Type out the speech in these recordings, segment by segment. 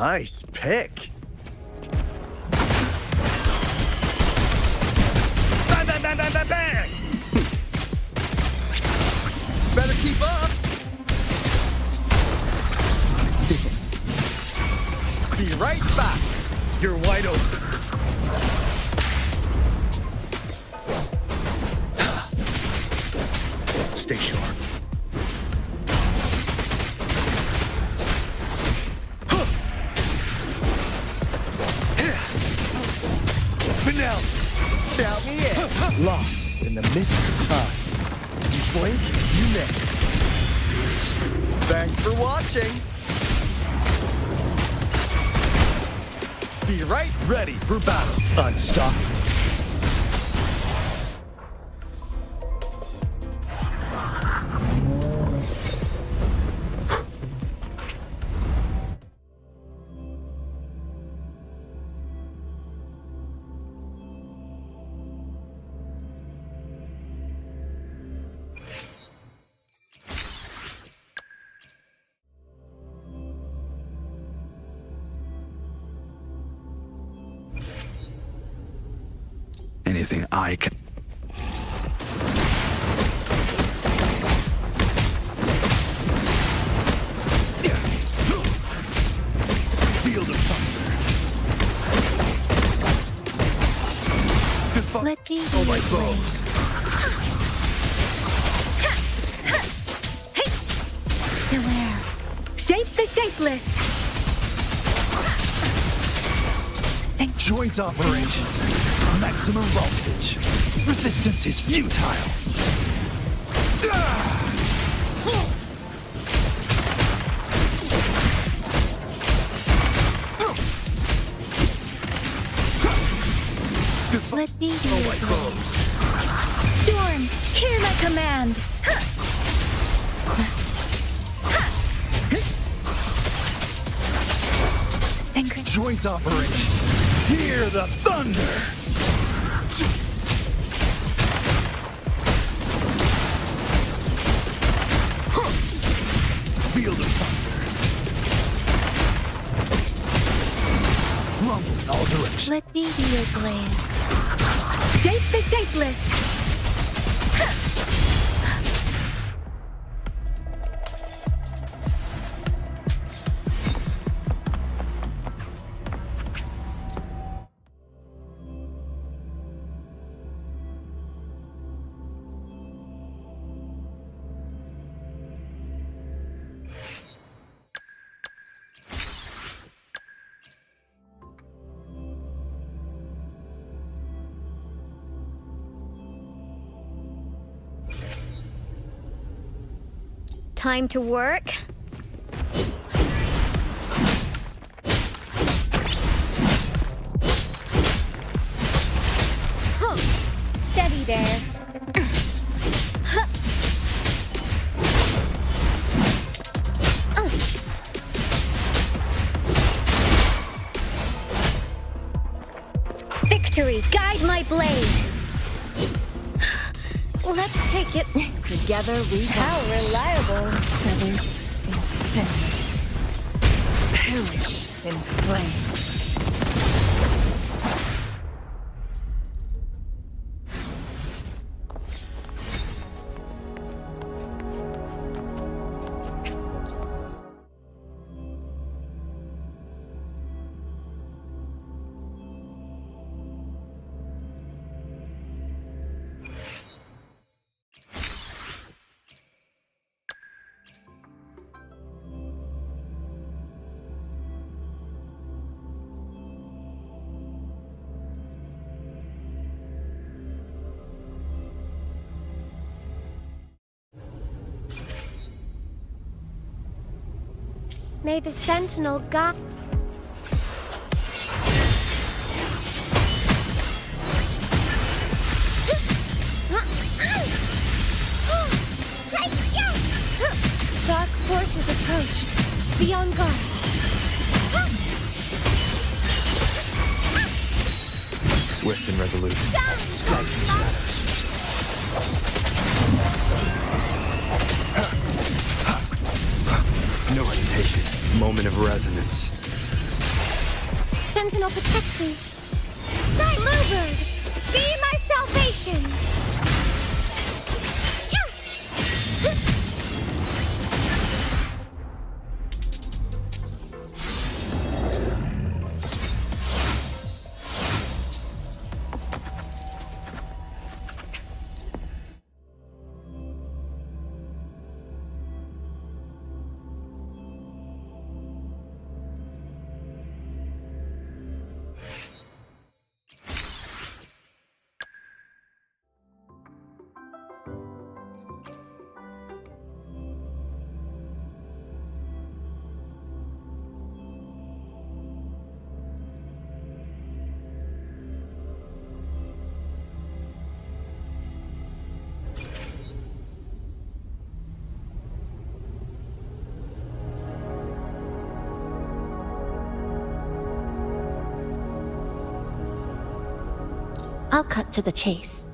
Nice pick. Bang, bang, bang, bang, bang, bang! Better keep up! Be right back! You're wide open. Stay sharp. Finale! Count me in. Lost in the mist of time. You blink, you miss. Thanks for watching. Be right ready for battle. Unstoppable. Anything I can... Field of thunder. Let me Oh, my bows. Beware. Shape the shapeless. Joint operation. Maximum voltage. Resistance is futile. Let me be Oh, your my blade. bows. Storm, hear my command. Synchronous. Joint operation. Hear the thunder. Field of thunder. Rumble in all directions. Let me be your blade. Shape the shapeless. Time to work. Huh. Steady there. Huh. Victory, guide my blade. Let's take it. Together we How reliable. feathers incinerate. Perish in flames. May the sentinel guide. Dark forces approach. Be on guard. Swift and resolute. No hesitation. Moment of resonance. Sentinel protects me. Bluebird, be my salvation! I'll cut to the chase.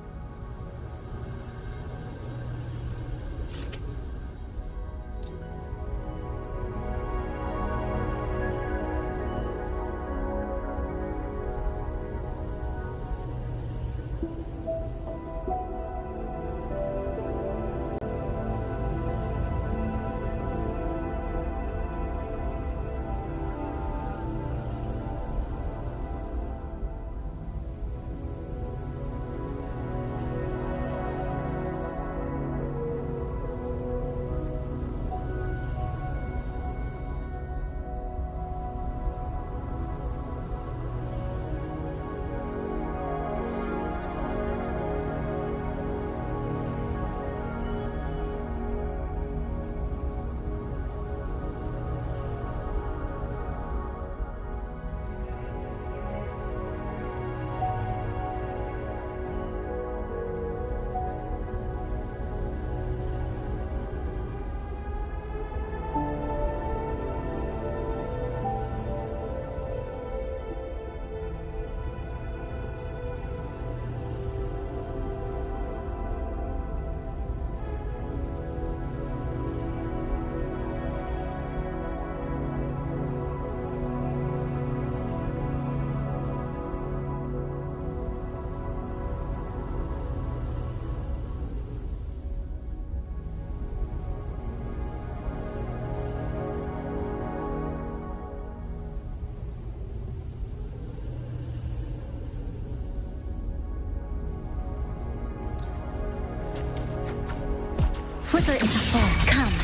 Flicker into form. Come.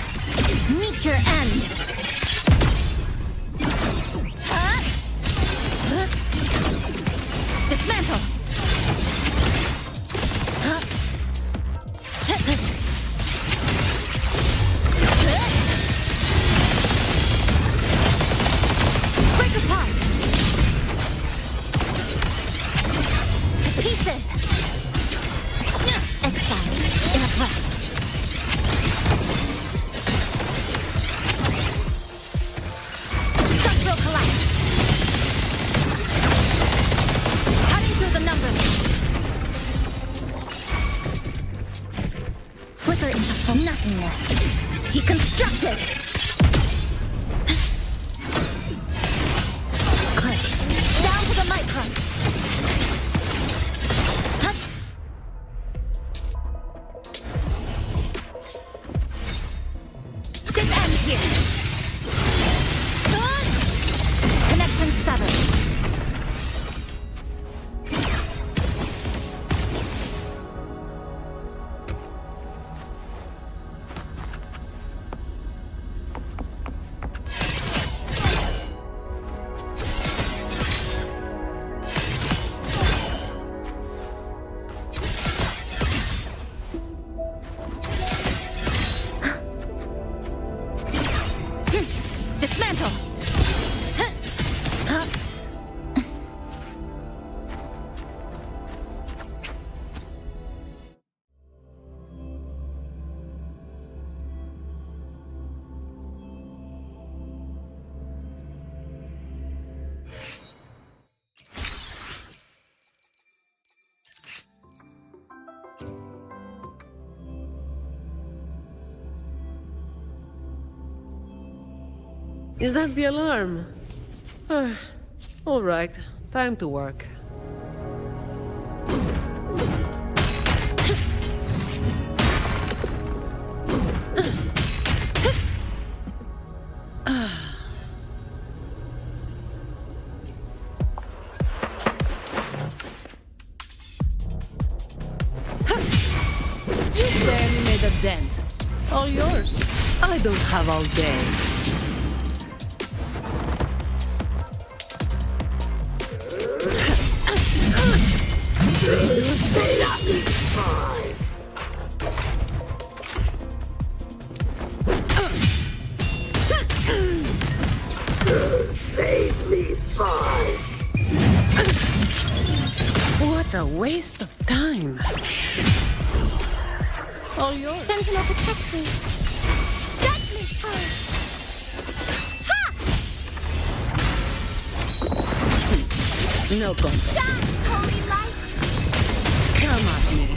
Meet your end. Dismantle. Break apart. To pieces. Exile in a breath. Flicker into full nothingness. Deconstructed! Good. Down to the micron. Huh? This ends here. Connection severed. Dismantle! Is that the alarm? All right, time to work. You barely made a dent. All yours. I don't have all day. What a waste of time. All yours. Sentinel, protect me. Judgment time. No contest. Shine, holy light. Come at me.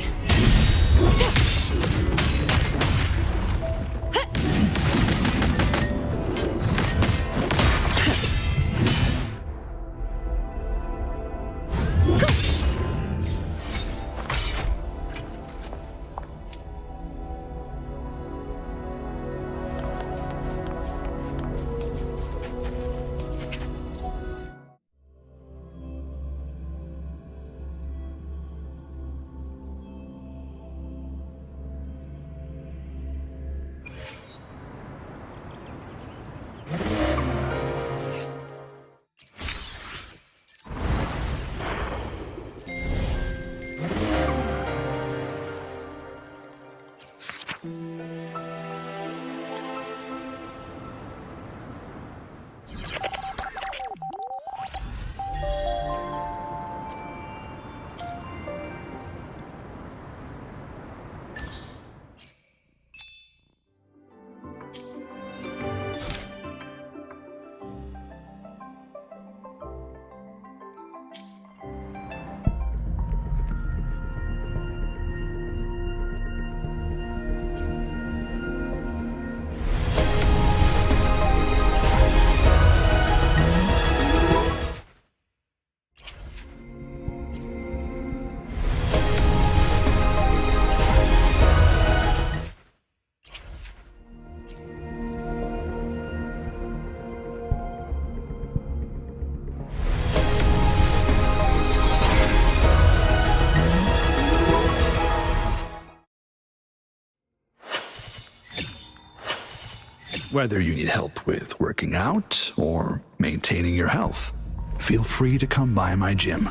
Whether you need help with working out or maintaining your health, feel free to come by my gym.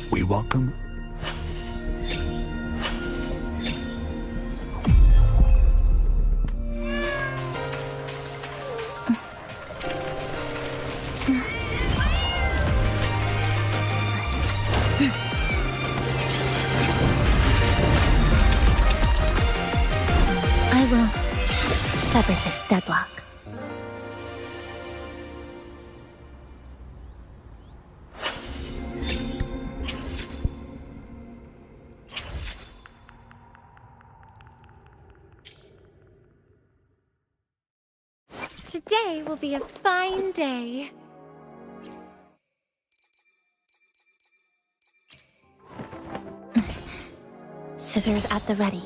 We welcome I will sever this deadlock. Today will be a fine day. Scissors at the ready.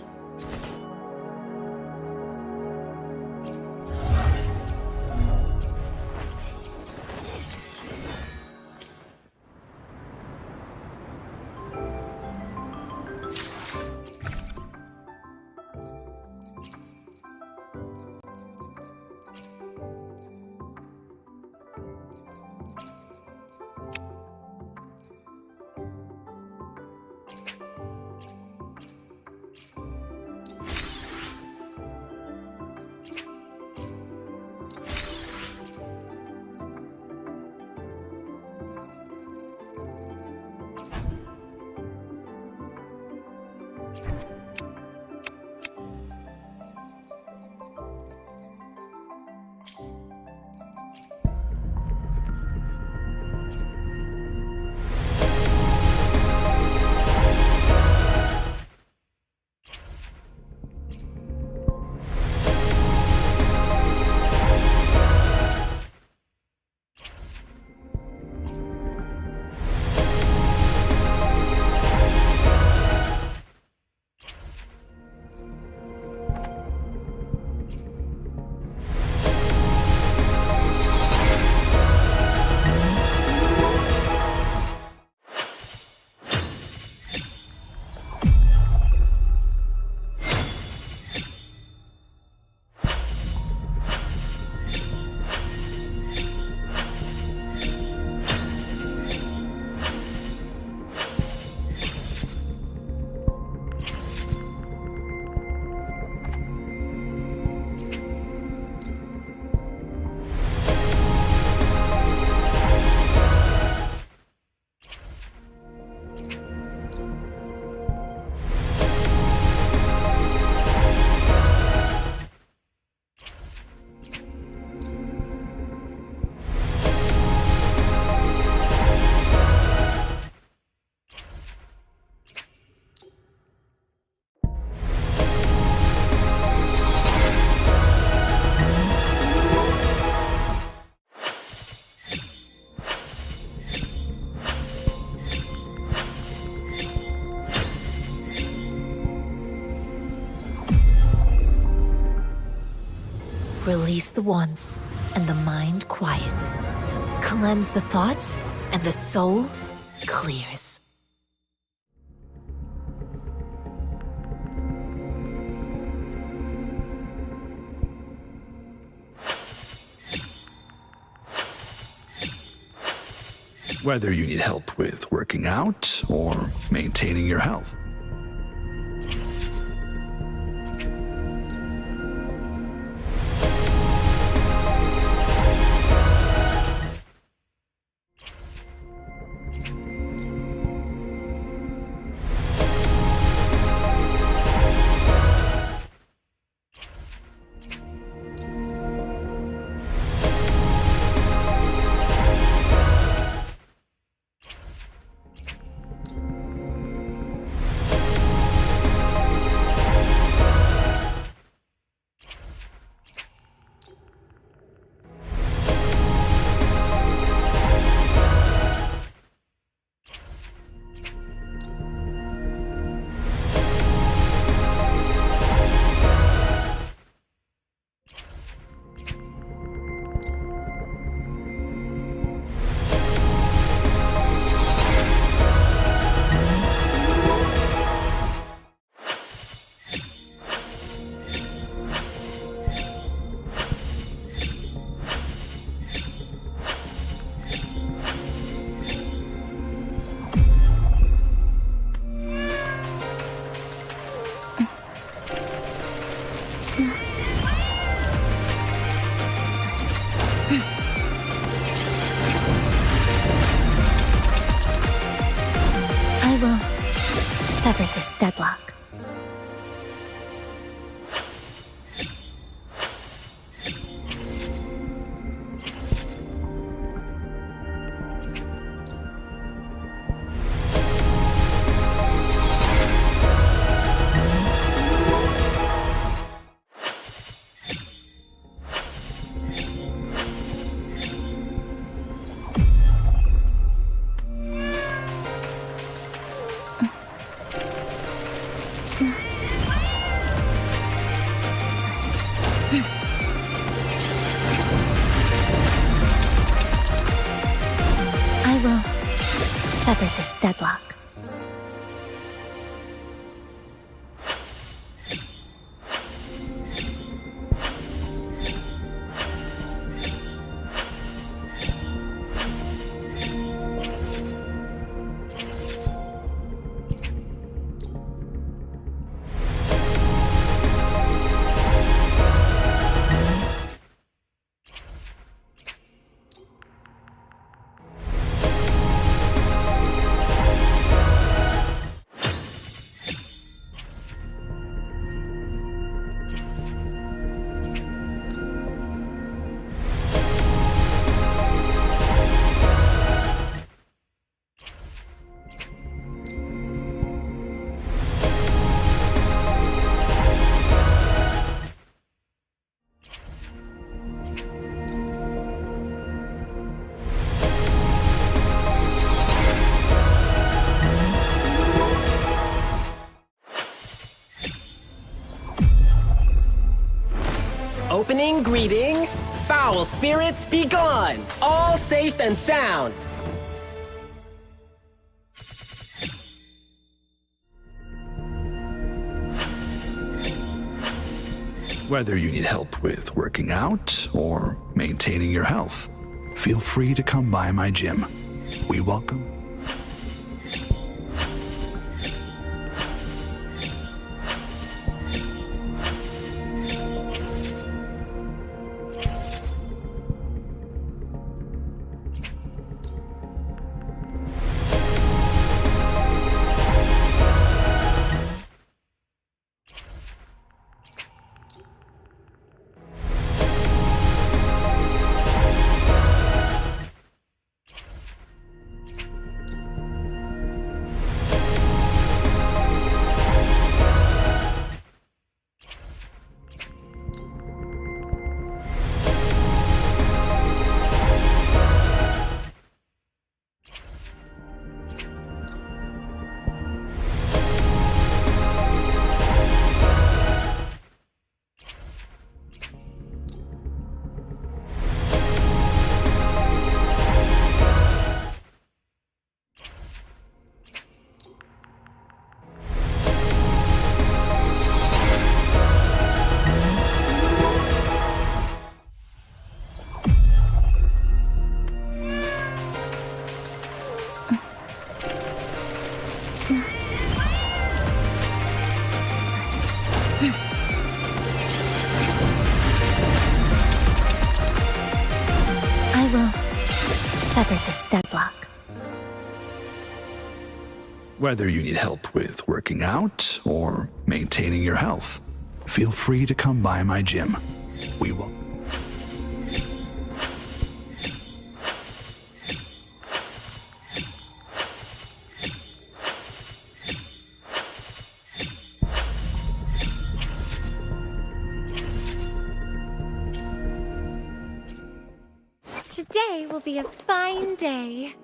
Release the wands, and the mind quiets. Cleanse the thoughts, and the soul clears. Whether you need help with working out or maintaining your health. I will sever this deadlock. I will sever this deadlock. Opening greeting, foul spirits be gone, all safe and sound. Whether you need help with working out or maintaining your health, feel free to come by my gym. We welcome. will sever this deadlock. Whether you need help with working out or maintaining your health, feel free to come by my gym. We will. Today will be a fine day.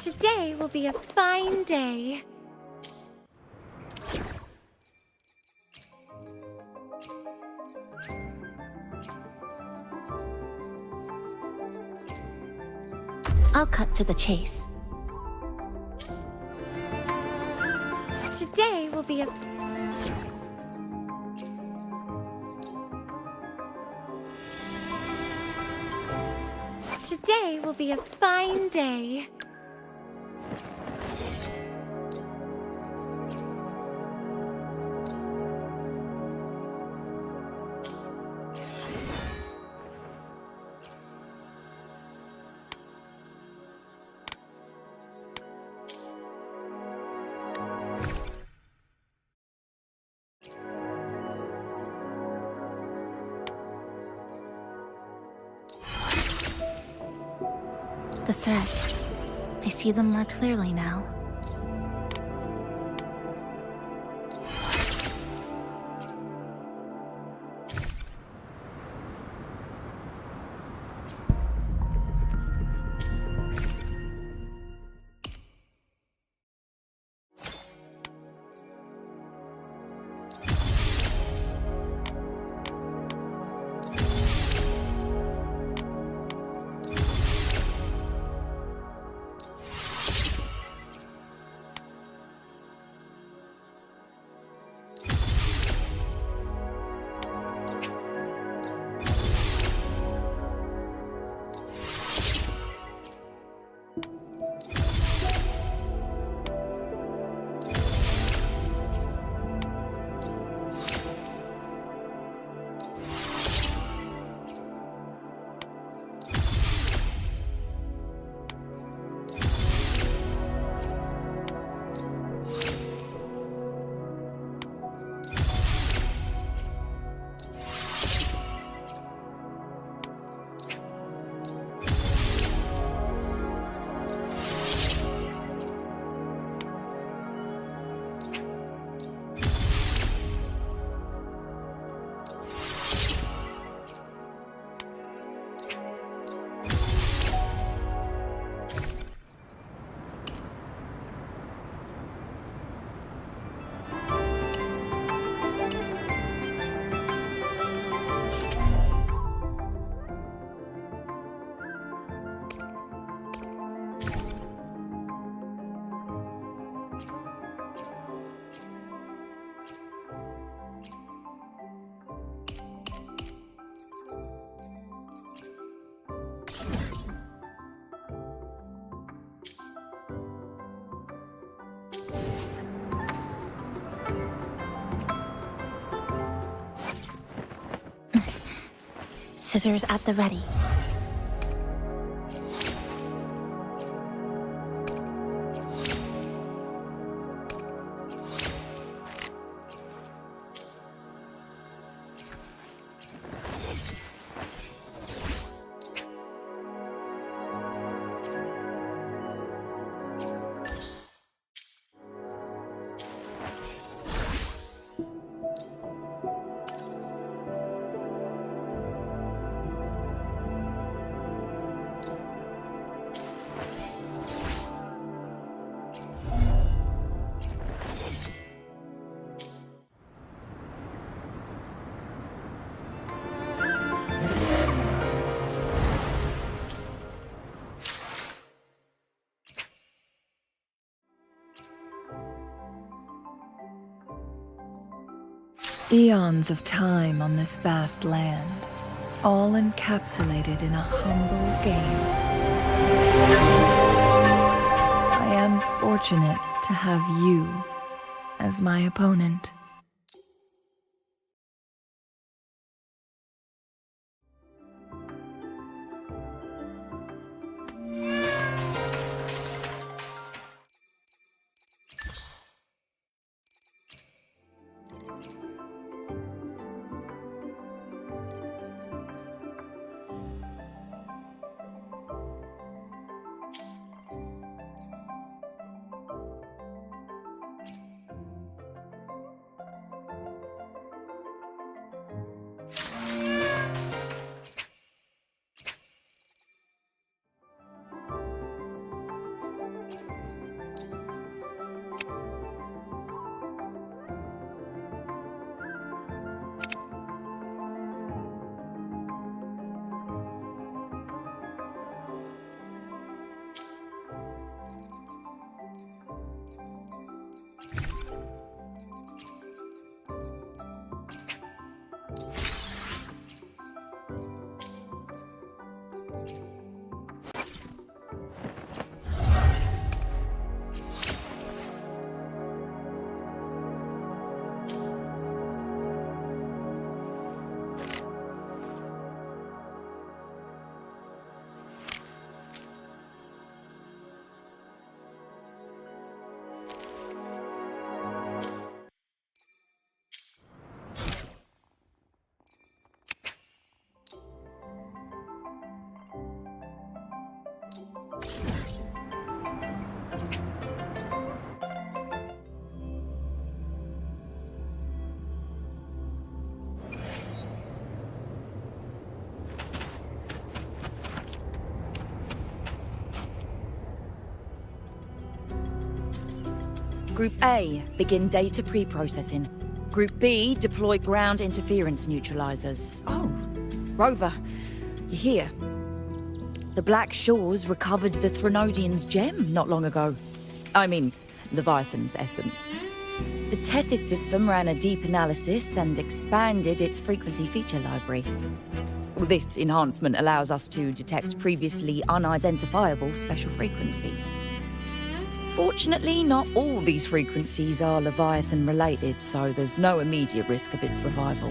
Today will be a fine day. I'll cut to the chase. Today will be a... Today will be a fine day. The threads. I see them more clearly now. Scissors at the ready. Eons of time on this vast land, all encapsulated in a humble game. I am fortunate to have you as my opponent. Group A, begin data pre-processing. Group B, deploy ground interference neutralizers. Oh, Rover, you're here. The Black Shores recovered the Threnodian's gem not long ago. I mean, Leviathan's essence. The Tethys system ran a deep analysis and expanded its frequency feature library. This enhancement allows us to detect previously unidentifiable special frequencies. Fortunately, not all these frequencies are Leviathan-related, so there's no immediate risk of its revival.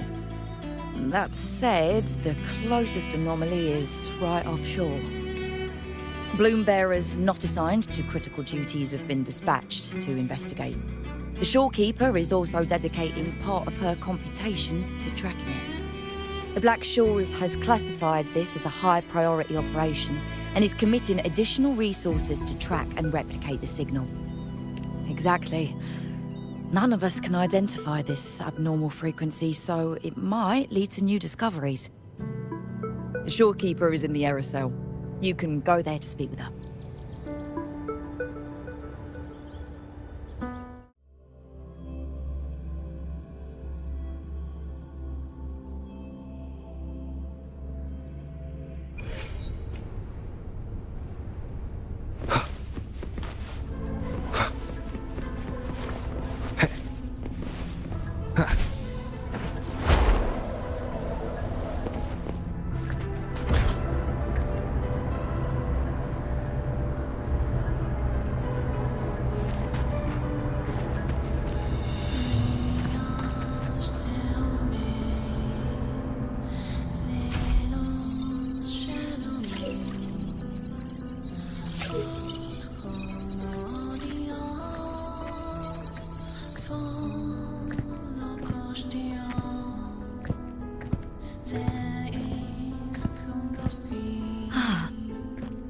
That said, the closest anomaly is right offshore. Bloom bearers not assigned to critical duties have been dispatched to investigate. The shorekeeper is also dedicating part of her computations to tracking it. The Black Shores has classified this as a high-priority operation and is committing additional resources to track and replicate the signal. Exactly. None of us can identify this abnormal frequency, so it might lead to new discoveries. The shorekeeper is in the aerosol. You can go there to speak with her.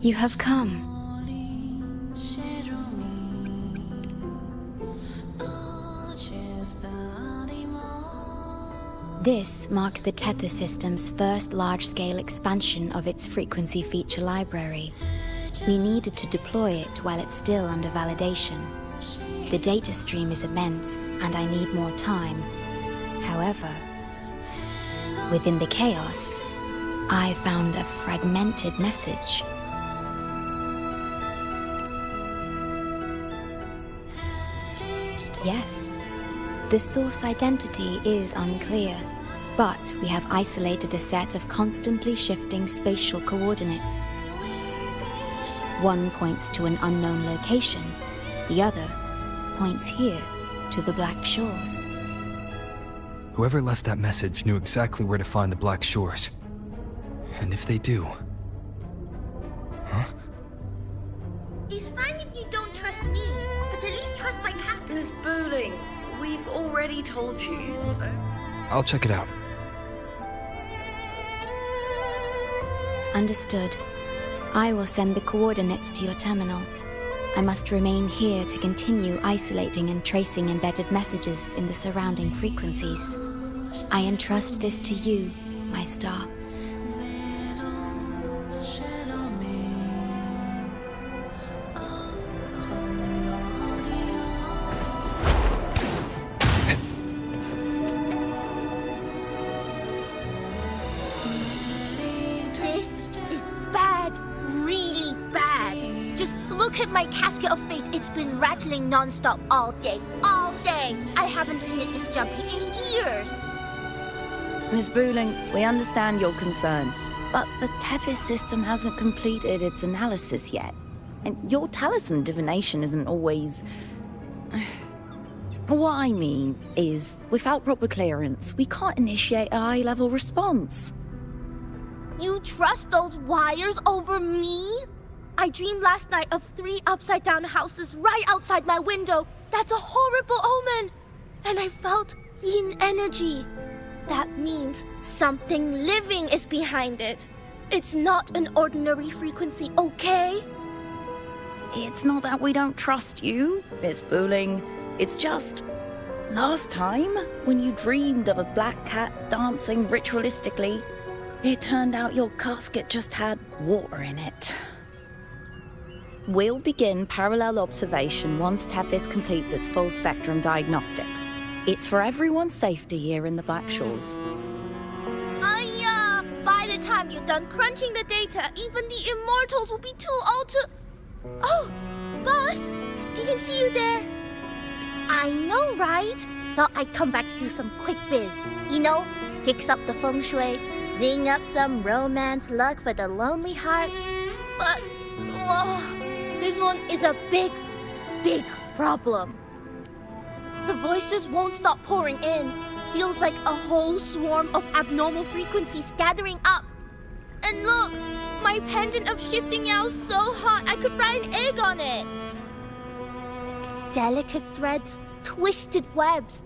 You have come. This marks the Tether system's first large-scale expansion of its frequency feature library. We needed to deploy it while it's still under validation. The data stream is immense, and I need more time. However, within the chaos, I found a fragmented message. Yes, the source identity is unclear, but we have isolated a set of constantly shifting spatial coordinates. One points to an unknown location, the other points here to the Black Shores. Whoever left that message knew exactly where to find the Black Shores. And if they do... Huh? It's fine if you don't trust me, but at least trust my captain. Miss Booling, we've already told you, so... I'll check it out. Understood. I will send the coordinates to your terminal. I must remain here to continue isolating and tracing embedded messages in the surrounding frequencies. I entrust this to you, my star. Look at my casket of fate. It's been rattling non-stop all day. All day! I haven't seen it this jumpy in years. Miss Booling, we understand your concern, but the Tethys system hasn't completed its analysis yet. And your talisman divination isn't always... What I mean is, without proper clearance, we can't initiate a high-level response. You trust those wires over me? I dreamed last night of 3 upside-down houses right outside my window. That's a horrible omen. And I felt yin energy. That means something living is behind it. It's not an ordinary frequency, okay? It's not that we don't trust you, Miss Booling. It's just... last time, when you dreamed of a black cat dancing ritualistically, it turned out your casket just had water in it. We'll begin parallel observation once Tethys completes its full spectrum diagnostics. It's for everyone's safety here in the Black Shores. By the time you're done crunching the data, even the immortals will be too old to... Oh, boss, didn't see you there. I know, right? Thought I'd come back to do some quick biz. You know, fix up the feng shui, zing up some romance luck for the lonely hearts. But, this one is a big, big problem. The voices won't stop pouring in. Feels like a whole swarm of abnormal frequencies gathering up. And look, my pendant of shifting yow's so hot I could fry an egg on it. Delicate threads, twisted webs,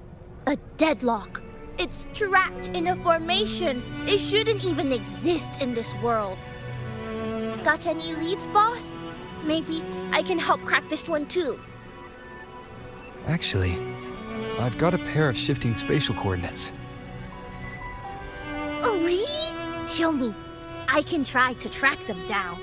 a deadlock. It's trapped in a formation. It shouldn't even exist in this world. Got any leads, boss? Maybe I can help crack this one too. Actually, I've got a pair of shifting spatial coordinates. Oh, really? Show me. I can try to track them down.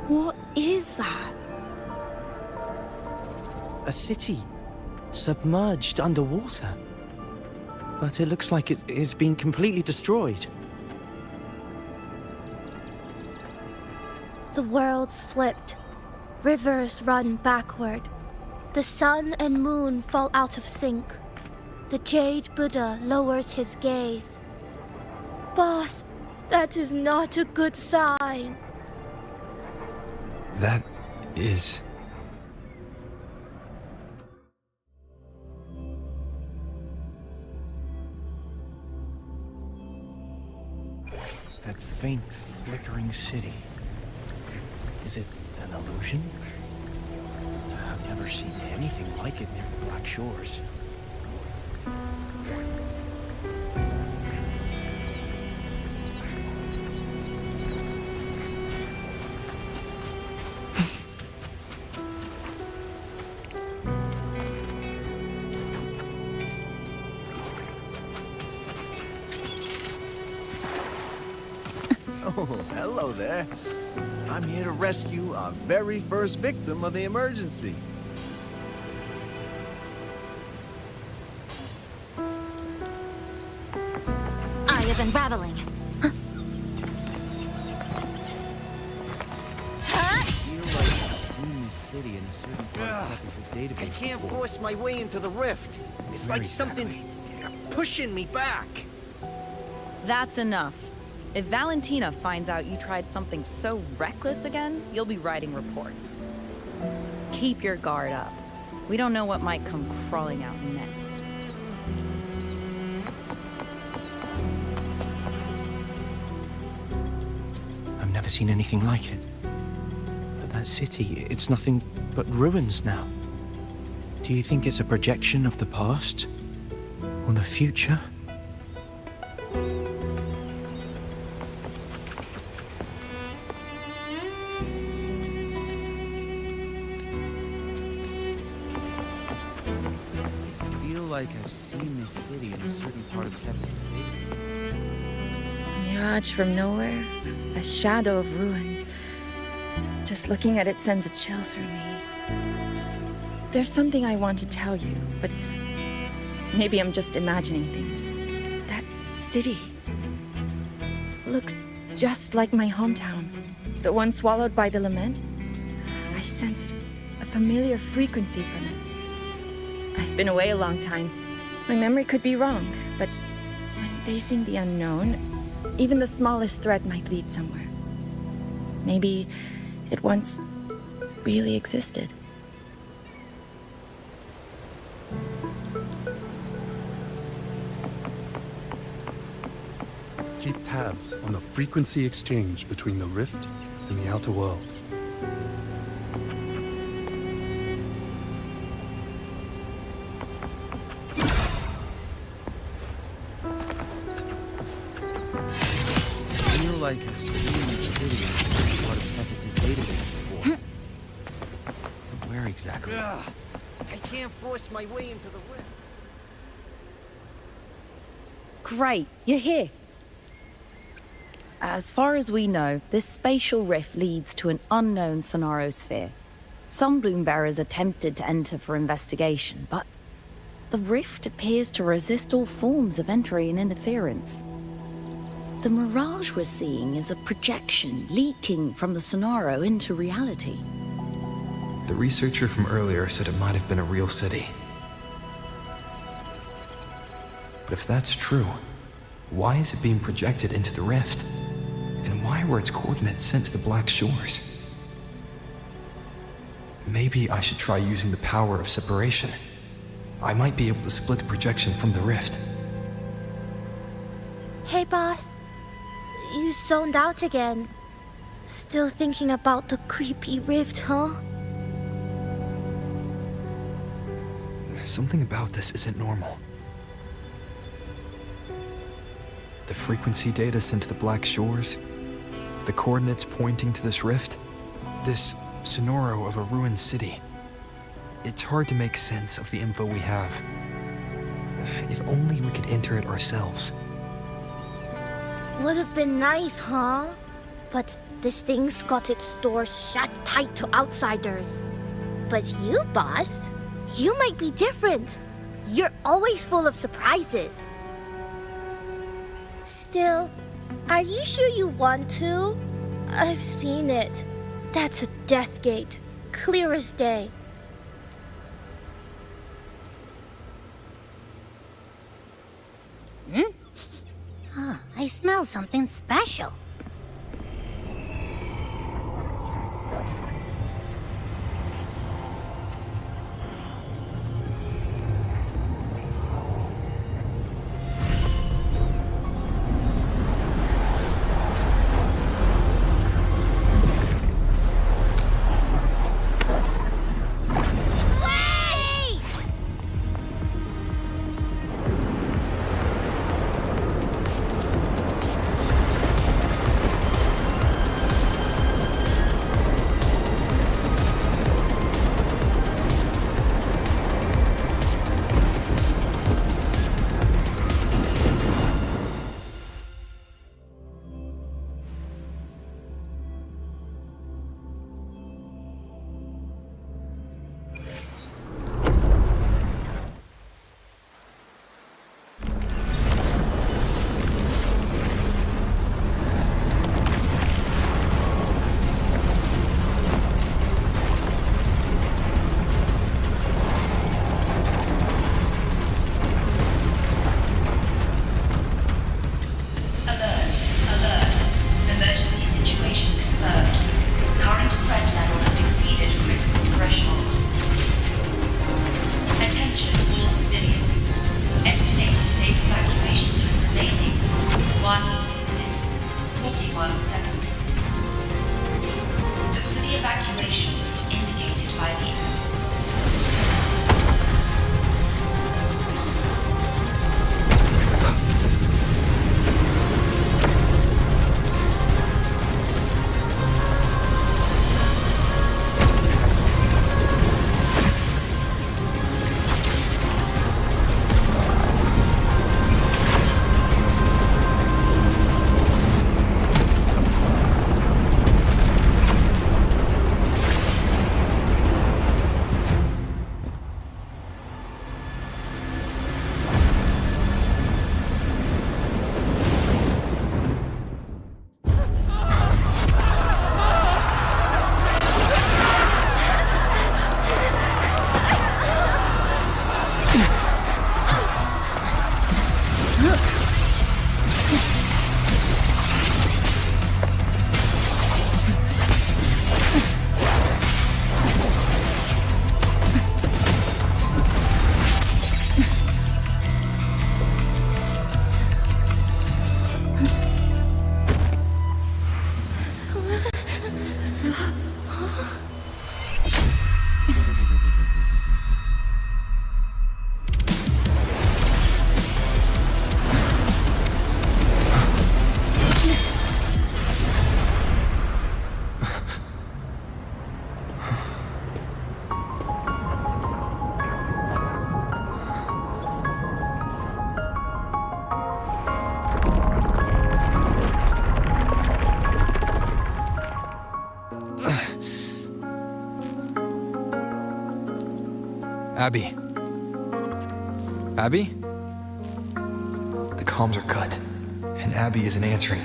What is that? A city, submerged underwater. But it looks like it's been completely destroyed. The world's flipped. Rivers run backward. The sun and moon fall out of sync. The Jade Buddha lowers his gaze. Boss, that is not a good sign. That is... faint, flickering city. Is it an illusion? I've never seen anything like it near the Black Shores. Oh, hello there. I'm here to rescue our very first victim of the emergency. Eye is unraveling. I feel like I've seen this city in a certain part of Tethys' database. I can't force my way into the rift. It's like something's pushing me back. That's enough. If Valentina finds out you tried something so reckless again, you'll be writing reports. Keep your guard up. We don't know what might come crawling out next. I've never seen anything like it. But that city, it's nothing but ruins now. Do you think it's a projection of the past? Or the future? Like I've seen this city in a certain part of Tethys' database. A mirage from nowhere, a shadow of ruins. Just looking at it sends a chill through me. There's something I want to tell you, but maybe I'm just imagining things. That city looks just like my hometown, the one swallowed by the lament. I sensed a familiar frequency from it. I've been away a long time. My memory could be wrong, but when facing the unknown, even the smallest thread might lead somewhere. Maybe it once really existed. Keep tabs on the frequency exchange between the rift and the outer world. Like I've seen this city in part of Tethys' database before. But where exactly? I can't force my way into the rift. Great, you're here. As far as we know, this spatial rift leads to an unknown sonarosphere. Some bloom-bearers attempted to enter for investigation, but the rift appears to resist all forms of entry and interference. The mirage we're seeing is a projection leaking from the Sonaro into reality. The researcher from earlier said it might have been a real city. But if that's true, why is it being projected into the rift? And why were its coordinates sent to the Black Shores? Maybe I should try using the power of separation. I might be able to split the projection from the rift. Hey, boss. You zoned out again. Still thinking about the creepy rift, huh? Something about this isn't normal. The frequency data sent to the Black Shores, the coordinates pointing to this rift, this sonoro of a ruined city. It's hard to make sense of the info we have. If only we could enter it ourselves. Would have been nice, huh? But this thing's got its doors shut tight to outsiders. But you, boss, you might be different. You're always full of surprises. Still, are you sure you want to? I've seen it. That's a death gate, clear as day. I smell something special. location indicated by the Abby? Abby? The comms are cut, and Abby isn't answering.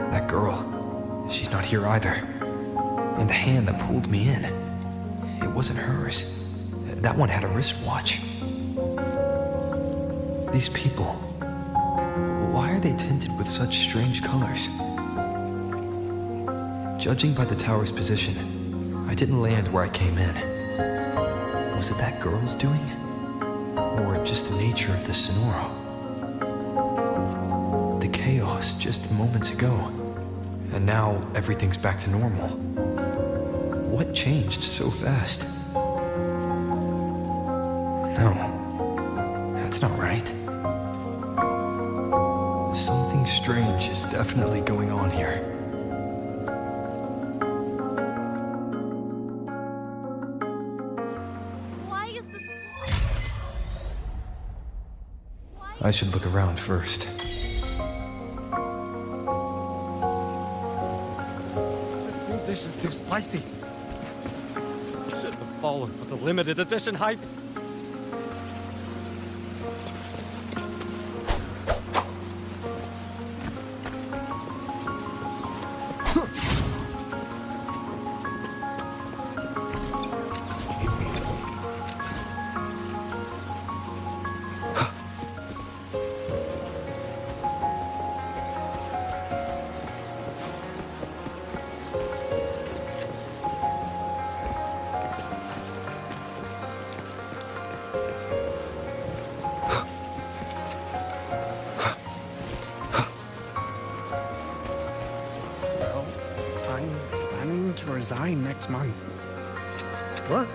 That girl, she's not here either. And the hand that pulled me in, it wasn't hers. That one had a wristwatch. These people, why are they tinted with such strange colors? Judging by the tower's position, I didn't land where I came in. Was it that girl's doing? Or just the nature of the Sonoro? The chaos just moments ago, and now everything's back to normal. What changed so fast? No, that's not right. Something strange is definitely going on here. I should look around first. This food dish is too spicy. Shouldn't have fallen for the limited edition hype. To resign next month. What?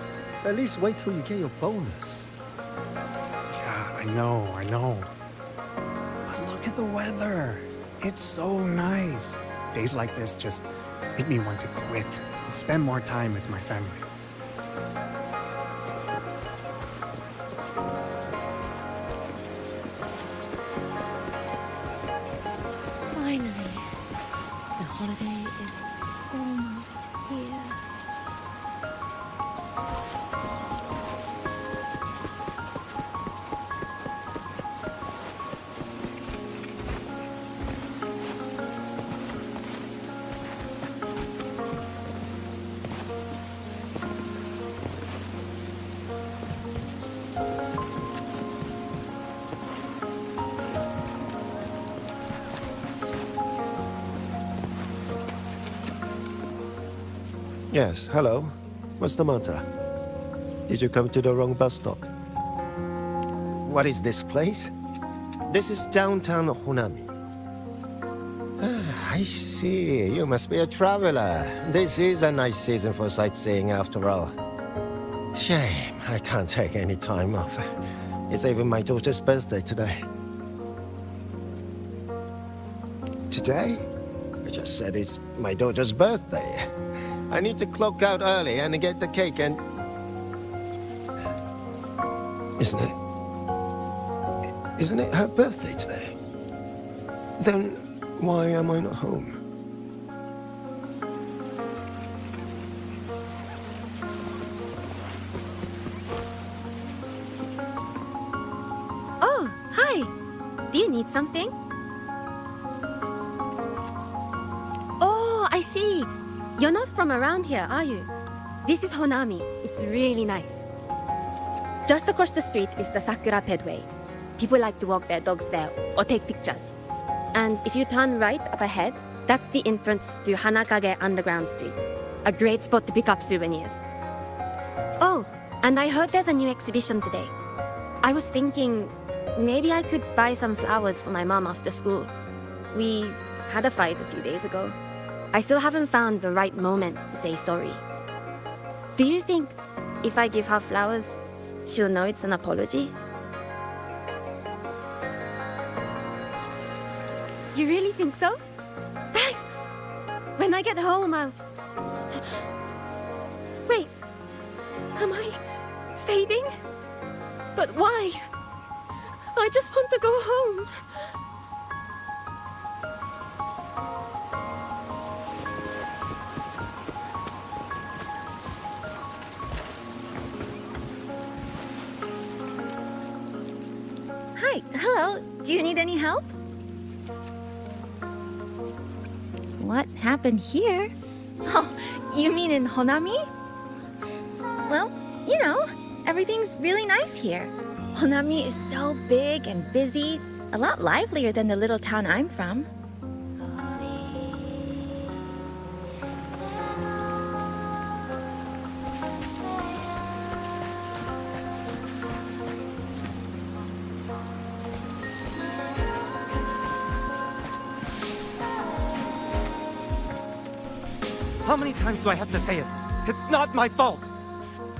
At least wait till you get your bonus. Yeah, I know. But look at the weather. It's so nice. Days like this just make me want to quit and spend more time with my family. Finally, the holiday is almost here. Yes, hello. What's the matter? Did you come to the wrong bus stop? What is this place? This is downtown Honami. I I see. You must be a traveler. This is a nice season for sightseeing after all. Shame I can't take any time off. It's even my daughter's birthday today. Today? I just said it's my daughter's birthday. I need to clock out early and get the cake and... Isn't it her birthday today? Then why am I not home? Oh, hi. Do you need something? Oh, I see. You're not from around here, are you? This is Honami. It's really nice. Just across the street is the Sakura Pedway. People like to walk their dogs there or take pictures. And if you turn right up ahead, that's the entrance to Hanakage Underground Street. A great spot to pick up souvenirs. Oh, and I heard there's a new exhibition today. I was thinking maybe I could buy some flowers for my mom after school. We had a fight a few days ago. I still haven't found the right moment to say sorry. Do you think if I give her flowers, she'll know it's an apology? You really think so? Thanks! When I get home, I'll... Wait, am I fading? But why? I just want to go home. Hi, hello. Do you need any help? What happened here? Oh, you mean in Honami? Well, you know, everything's really nice here. Honami is so big and busy, a lot livelier than the little town I'm from. How many times do I have to say it? It's not my fault!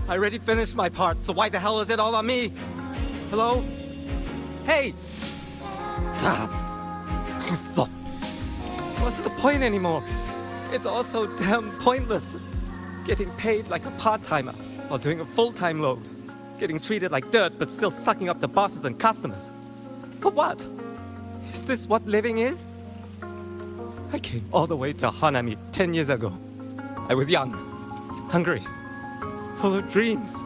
I already finished my part, so why the hell is it all on me? Hello? Hey! What's the point anymore? It's all so damn pointless. Getting paid like a part-timer while doing a full-time load. Getting treated like dirt but still sucking up the bosses and customers. For what? Is this what living is? I came all the way to Hanami 10 years ago. I was young, hungry, full of dreams.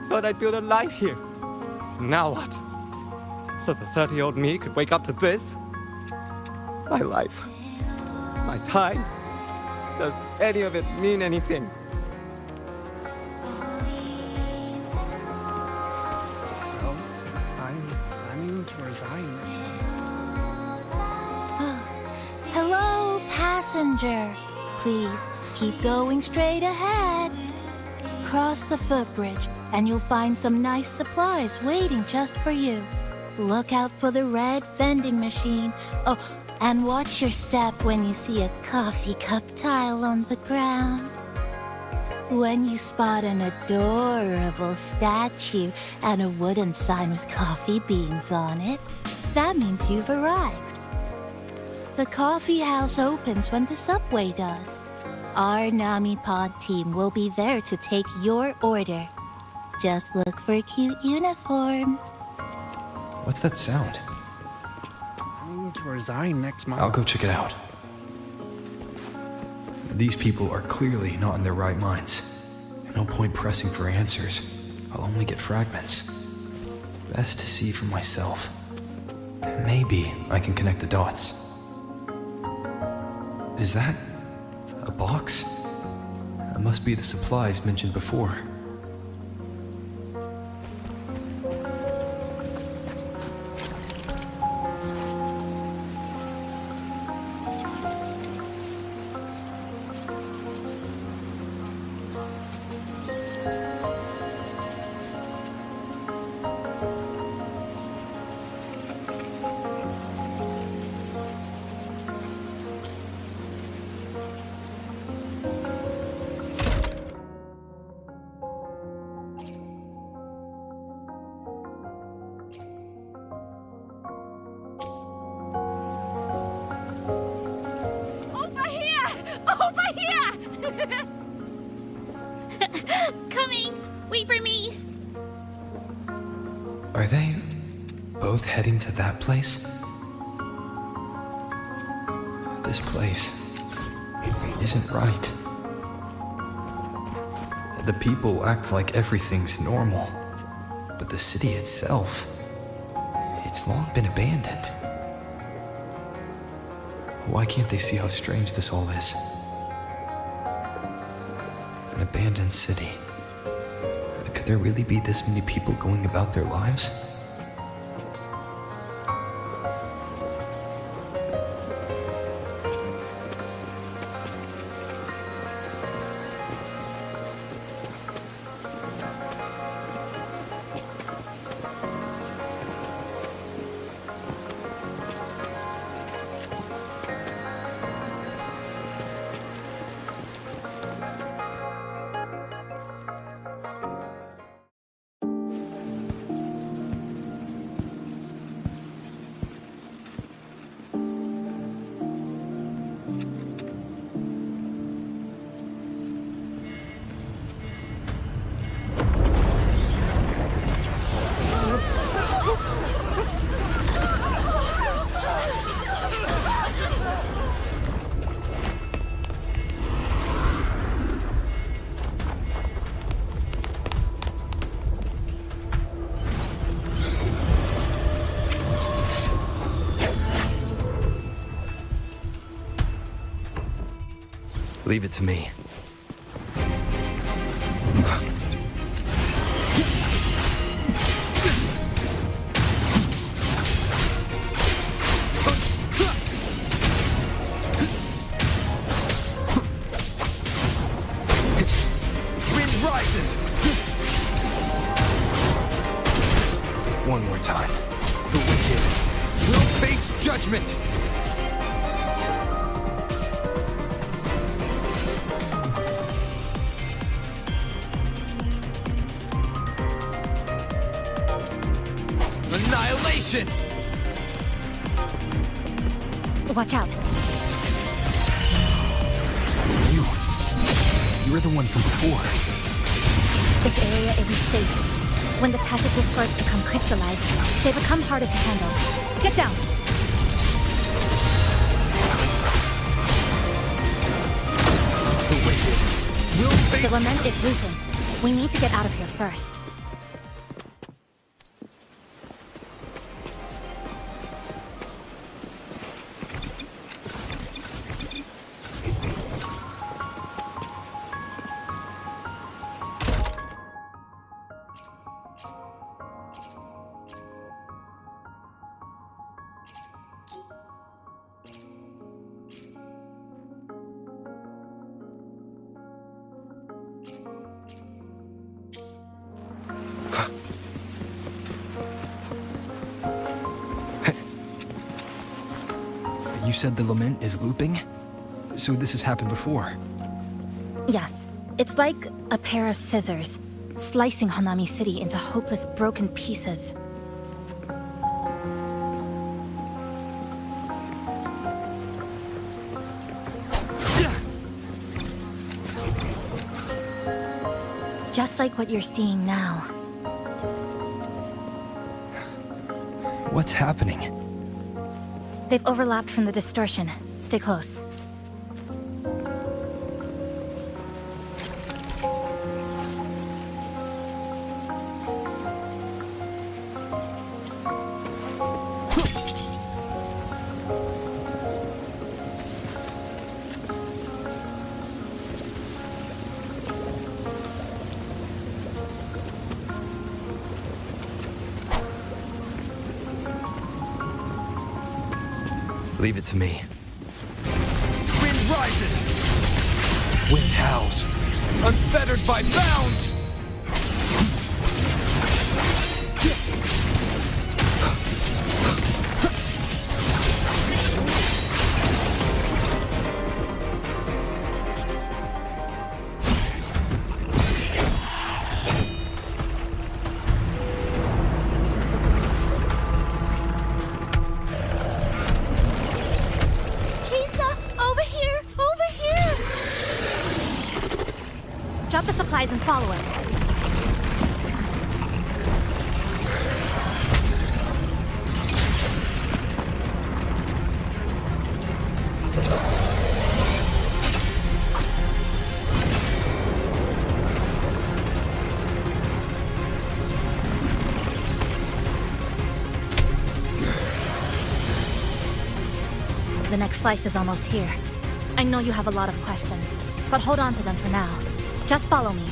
Thought I'd build a life here. Now what? So the 30-year-old me could wake up to this? My life, my time, does any of it mean anything? Well, I'm going to resign next month. Hello, passenger. Please keep going straight ahead. Cross the footbridge and you'll find some nice supplies waiting just for you. Look out for the red vending machine. Oh, and watch your step when you see a coffee cup tile on the ground. When you spot an adorable statue and a wooden sign with coffee beans on it, that means you've arrived. The coffee house opens when the subway does. Our Nami Pod team will be there to take your order. Just look for cute uniforms. What's that sound? I'm going to resign next month. I'll go check it out. These people are clearly not in their right minds. No point pressing for answers. I'll only get fragments. Best to see for myself. Maybe I can connect the dots. Is that a box? That must be the supplies mentioned before. coming! Wait for me! Are they both heading to that place? This place isn't right. The people act like everything's normal, but the city itself, it's long been abandoned. Why can't they see how strange this all is? An abandoned city. Could there really be this many people going about their lives? Leave it to me. Wind rises! One more time. The wicked will face judgment! Annihilation! Watch out. You're the one from before. This area isn't safe. When the tacit discords become crystallized, they become harder to handle. Get down! The wicked will face... The lament is looping. We need to get out of here first. You said the lament is looping? So this has happened before? Yes, it's like a pair of scissors, slicing Honami City into hopeless broken pieces. Just like what you're seeing now. What's happening? They've overlapped from the distortion. Stay close. Leave it to me. Wind rises! Wind howls. Unfettered by bounds! Drop the supplies and follow him. next slice is almost here. I know you have a lot of questions, but hold on to them for now. Just follow me.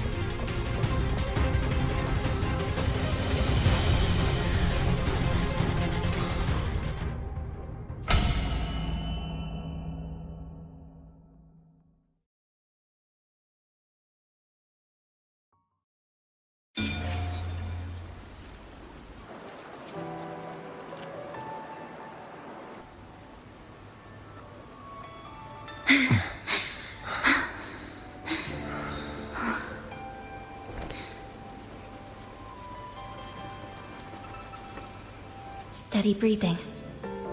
Steady breathing.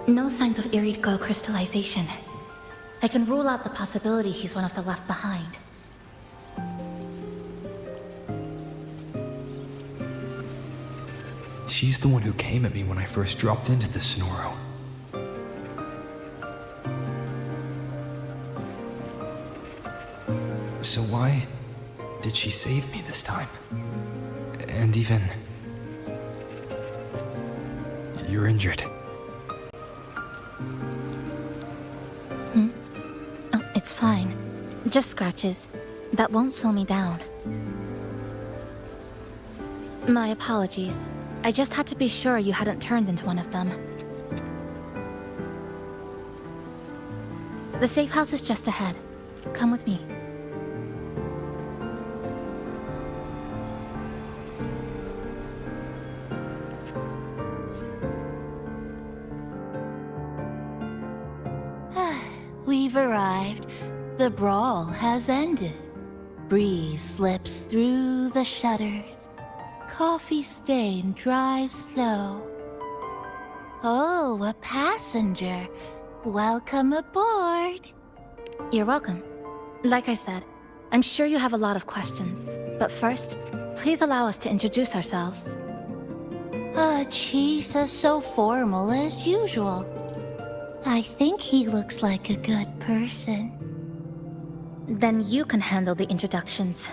No signs of irid glow crystallization. I can rule out the possibility he's one of the left behind. She's the one who came at me when I first dropped into the Sonoro. So why did she save me this time? And even... You're injured. Oh, it's fine. Just scratches. That won't slow me down. My apologies. I just had to be sure you hadn't turned into one of them. The safe house is just ahead. Come with me. We've arrived. The brawl has ended. Breeze slips through the shutters. Coffee stain dries slow. Oh, a passenger. Welcome aboard. You're welcome. Like I said, I'm sure you have a lot of questions. But first, please allow us to introduce ourselves. Chisa so formal as usual. I think he looks like a good person. Then you can handle the introductions.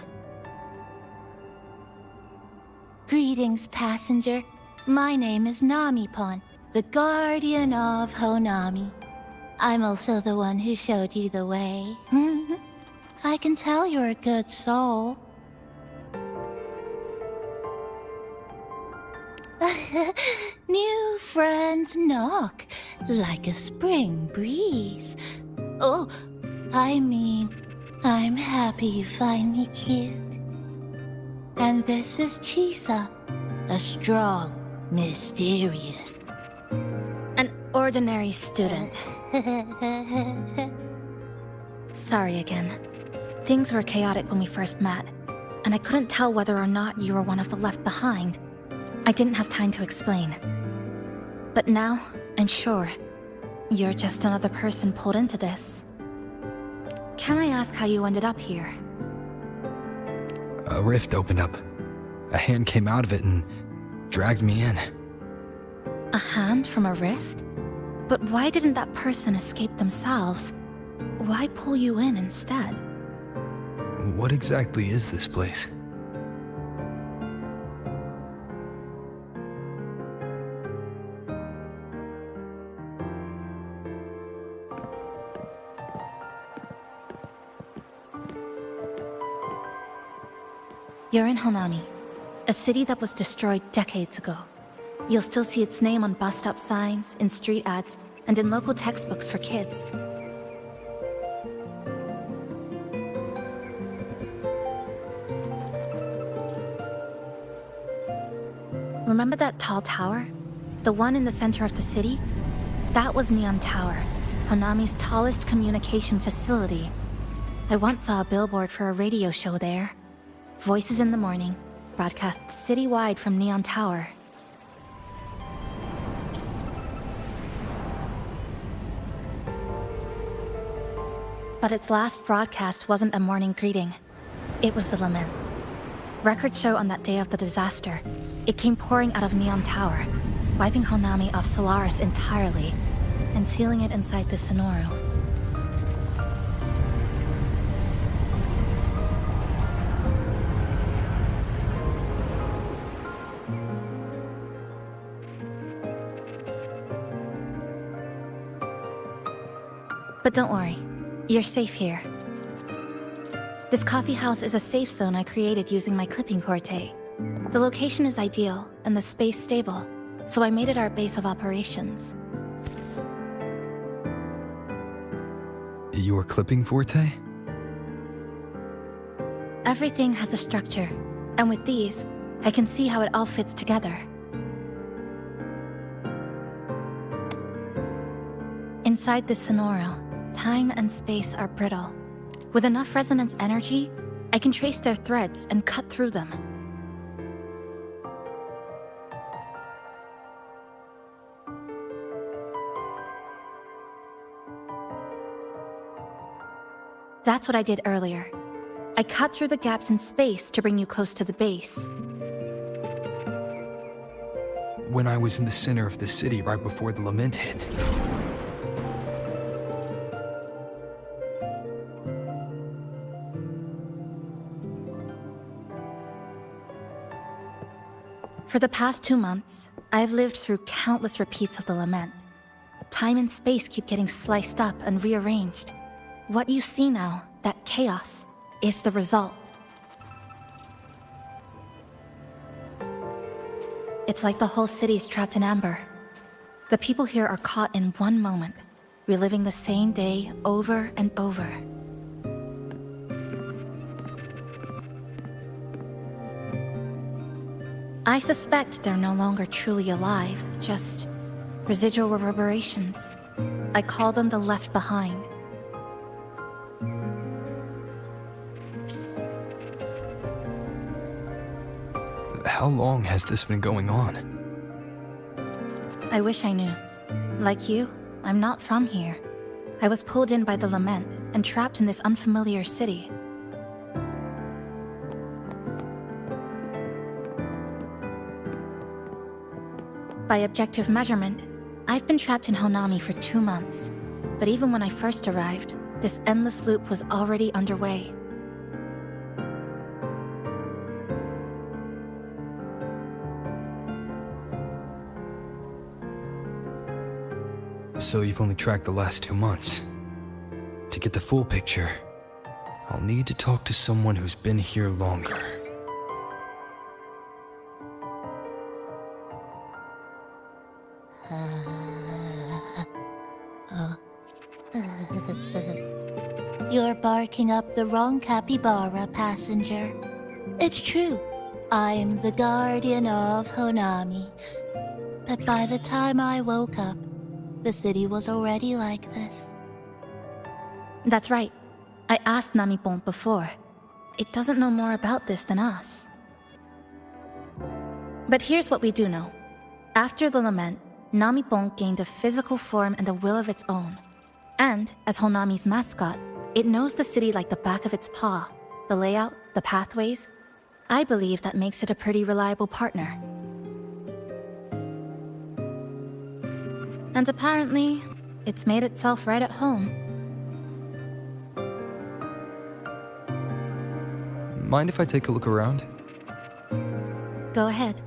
Greetings, passenger. My name is Namipon, the guardian of Honami. I'm also the one who showed you the way. I can tell you're a good soul. New friends knock like a spring breeze. Oh, I mean, I'm happy you find me cute. And this is Chisa, a strong, mysterious... An ordinary student. Sorry again. Things were chaotic when we first met, and I couldn't tell whether or not you were one of the left behind. I didn't have time to explain. But now, I'm sure. You're just another person pulled into this. Can I ask how you ended up here? A rift opened up. A hand came out of it and dragged me in. A hand from a rift? But why didn't that person escape themselves? Why pull you in instead? What exactly is this place? You're in Honami, a city that was destroyed decades ago. You'll still see its name on bus stop signs, in street ads, and in local textbooks for kids. Remember that tall tower? The one in the center of the city? That was Neon Tower, Honami's tallest communication facility. I once saw a billboard for a radio show there. Voices in the morning, broadcast citywide from Neon Tower. But its last broadcast wasn't a morning greeting. It was the lament. Records show on that day of the disaster, it came pouring out of Neon Tower, wiping Honami off Solaris entirely, and sealing it inside the Sonoro. But don't worry, you're safe here. This coffee house is a safe zone I created using my clipping porte. The location is ideal and the space stable, so I made it our base of operations. Your clipping forte? Everything has a structure, and with these, I can see how it all fits together. Inside this Sonoro, time and space are brittle. With enough resonance energy, I can trace their threads and cut through them. That's what I did earlier. I cut through the gaps in space to bring you close to the base. When I was in the center of the city right before the lament hit. For the past 2 months, I've lived through countless repeats of the lament. Time and space keep getting sliced up and rearranged. What you see now, that chaos, is the result. It's like the whole city's trapped in amber. The people here are caught in one moment, reliving the same day over and over. I suspect they're no longer truly alive, just residual reverberations. I call them the left behind. How long has this been going on? I wish I knew. Like you, I'm not from here. I was pulled in by the lament and trapped in this unfamiliar city. By objective measurement, I've been trapped in Honami for 2 months. But even when I first arrived, this endless loop was already underway. So you've only tracked the last 2 months. To get the full picture, I'll need to talk to someone who's been here longer. You're barking up the wrong capybara, passenger. It's true, I'm the guardian of Honami. But by the time I woke up, the city was already like this. That's right. I asked Namipon before. It doesn't know more about this than us. But here's what we do know. After the lament, Namipon gained a physical form and a will of its own. And, as Honami's mascot, it knows the city like the back of its paw. The layout, the pathways. I believe that makes it a pretty reliable partner. And apparently, it's made itself right at home. Mind if I take a look around? Go ahead.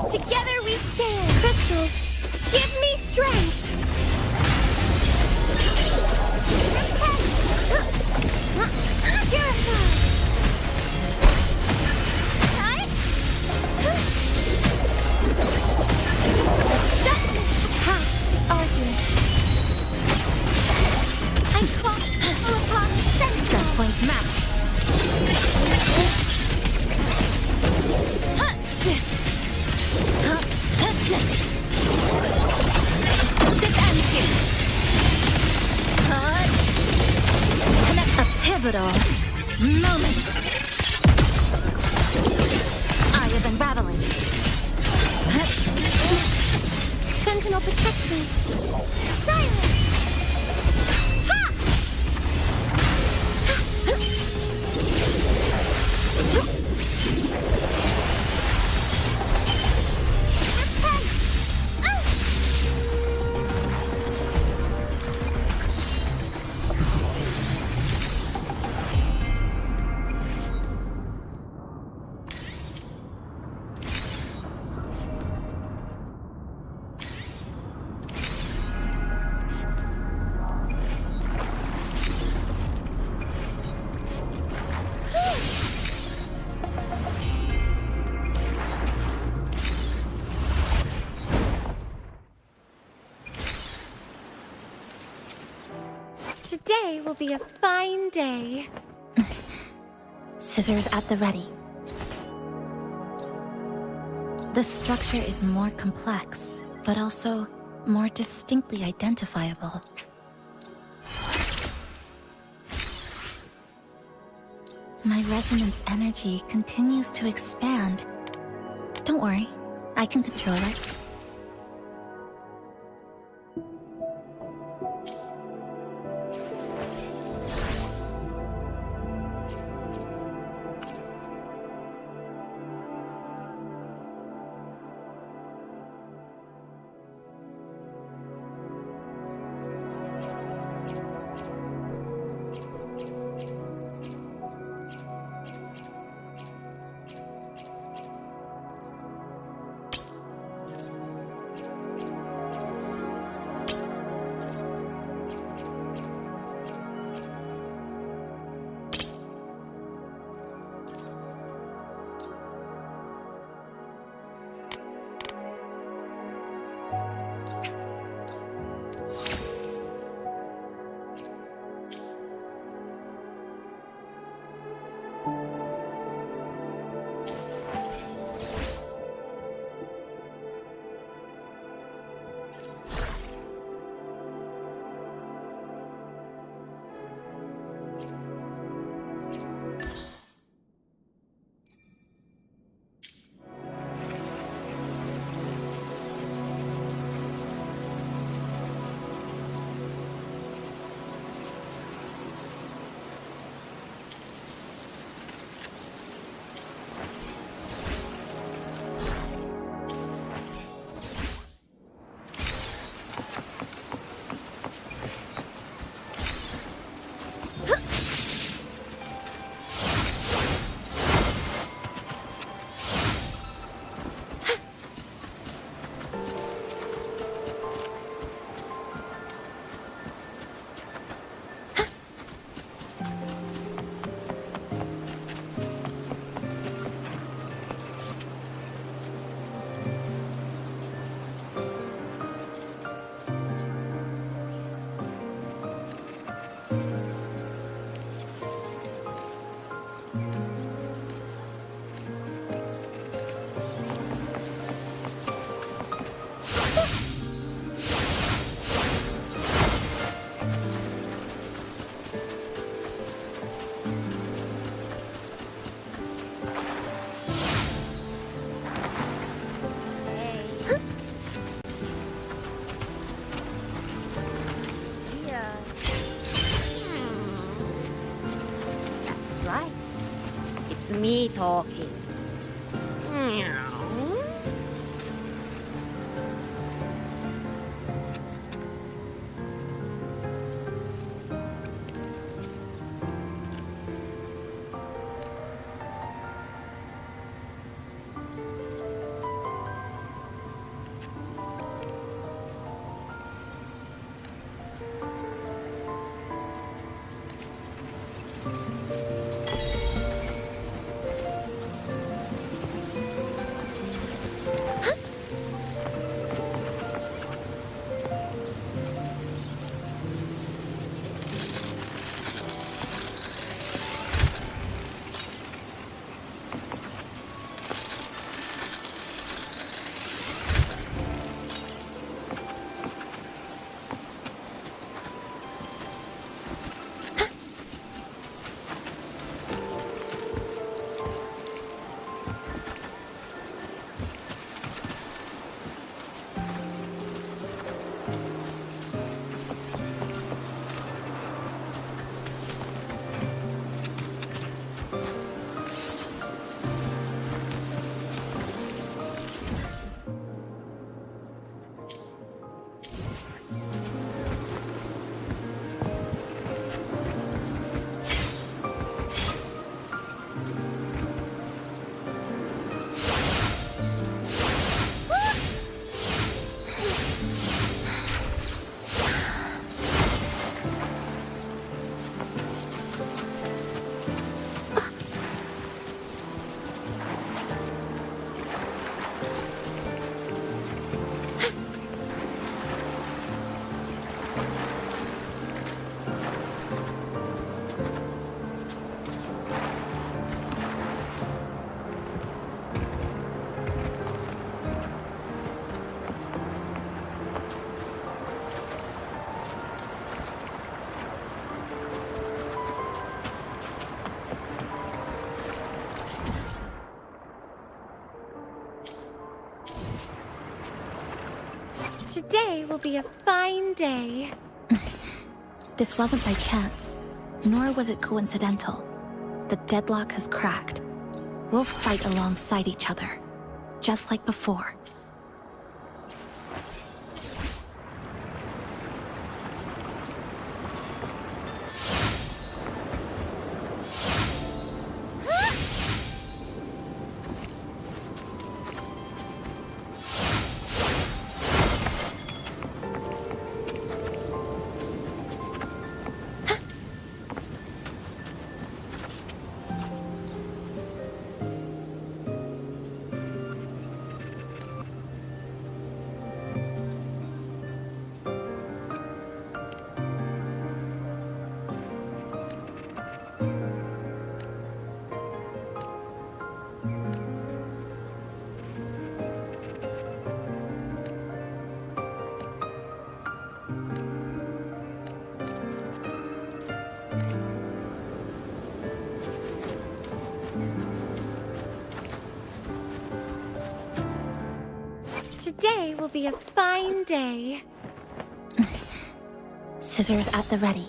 Together we stand. Crystals, give me strength. Purify. Justice. Path is arduous. I call upon sense. Stress points max. This ends here. Connect a pivotal moment. Eye of unraveling. Sentinel protects me. Silence. Ha! Today will be a fine day. Scissors at the ready. The structure is more complex, but also more distinctly identifiable. My resonance energy continues to expand. Don't worry, I can control it. Me talking. Today will be a fine day. This wasn't by chance, nor was it coincidental. The deadlock has cracked. We'll fight alongside each other, just like before. Today will be a fine day. Scissors at the ready.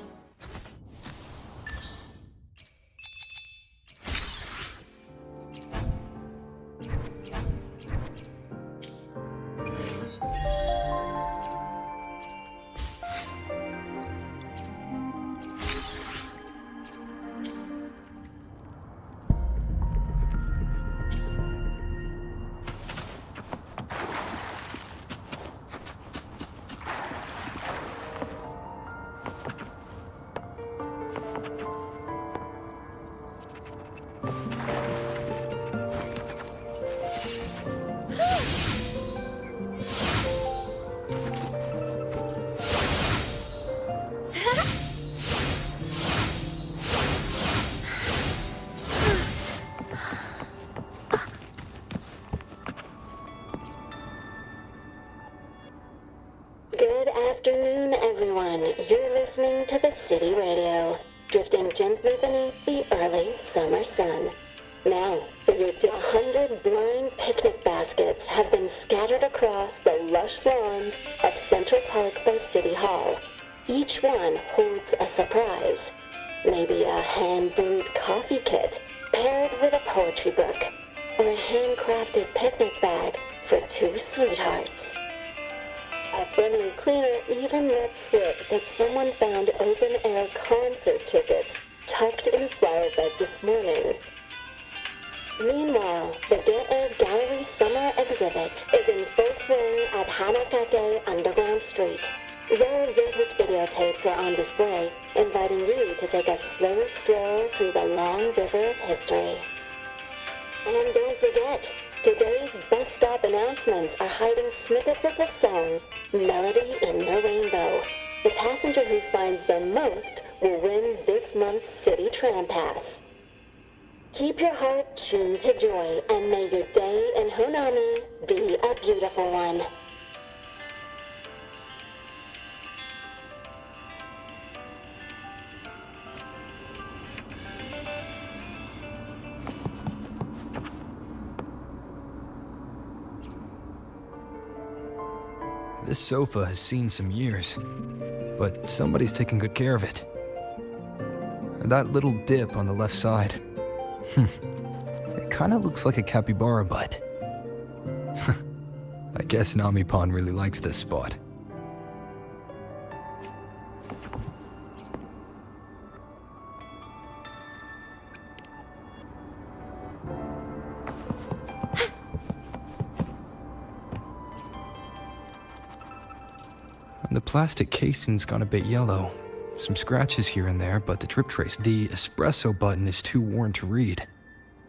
Good afternoon, everyone. You're listening to the City Radio, drifting gently beneath the early summer sun. Now, for your 100 blind picnic baskets have been scattered across the lush lawns of Central Park by City Hall. Each one holds a surprise. Maybe a hand-brewed coffee kit paired with a poetry book, or a handcrafted picnic bag for two sweethearts. A friendly cleaner even let slip that someone found open-air concert tickets tucked in a flower bed this morning. Meanwhile, the Get Air Gallery Summer Exhibit is in full swing at Hanakake Underground Street. Rare vintage videotapes are on display, inviting you to take a slow stroll through the long river of history. And don't forget, today's bus stop announcements are hiding snippets of the song Melody in the Rainbow. The passenger who finds them most will win this month's City Tram Pass. Keep your heart tuned to joy, and may your day in Honami be a beautiful one. This sofa has seen some years, but somebody's taken good care of it. And that little dip on the left side, it kind of looks like a capybara butt. I guess Nami-Pon really likes this spot. The plastic casing's gone a bit yellow. Some scratches here and there, but the drip trace. The espresso button is too worn to read,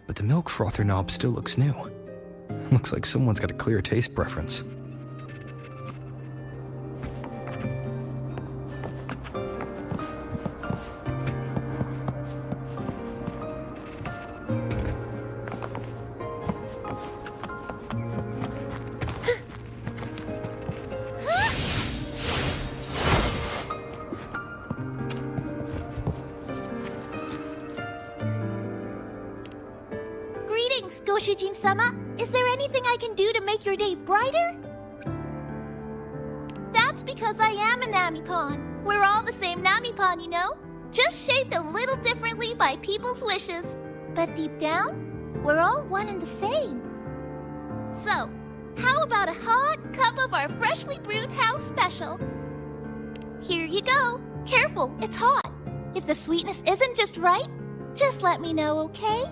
but the milk frother knob still looks new. Looks like someone's got a clear taste preference. Goshujin-sama, is there anything I can do to make your day brighter? That's because I am a Namipon. We're all the same Namipon, you know? Just shaped a little differently by people's wishes. But deep down, we're all one and the same. So, how about a hot cup of our freshly brewed house special? Here you go. Careful, it's hot. If the sweetness isn't just right, just let me know, okay?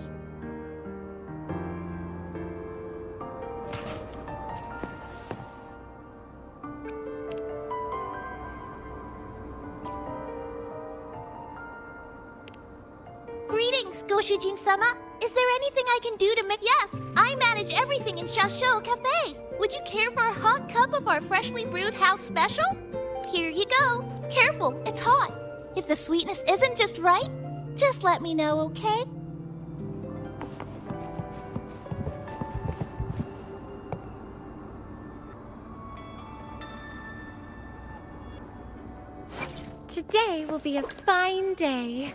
Greetings, Goshujin-sama. Is there anything I can do to make— Yes, I manage everything in Shasho Cafe. Would you care for a hot cup of our freshly brewed house special? Here you go. Careful, it's hot. If the sweetness isn't just right, just let me know, okay? Today will be a fine day.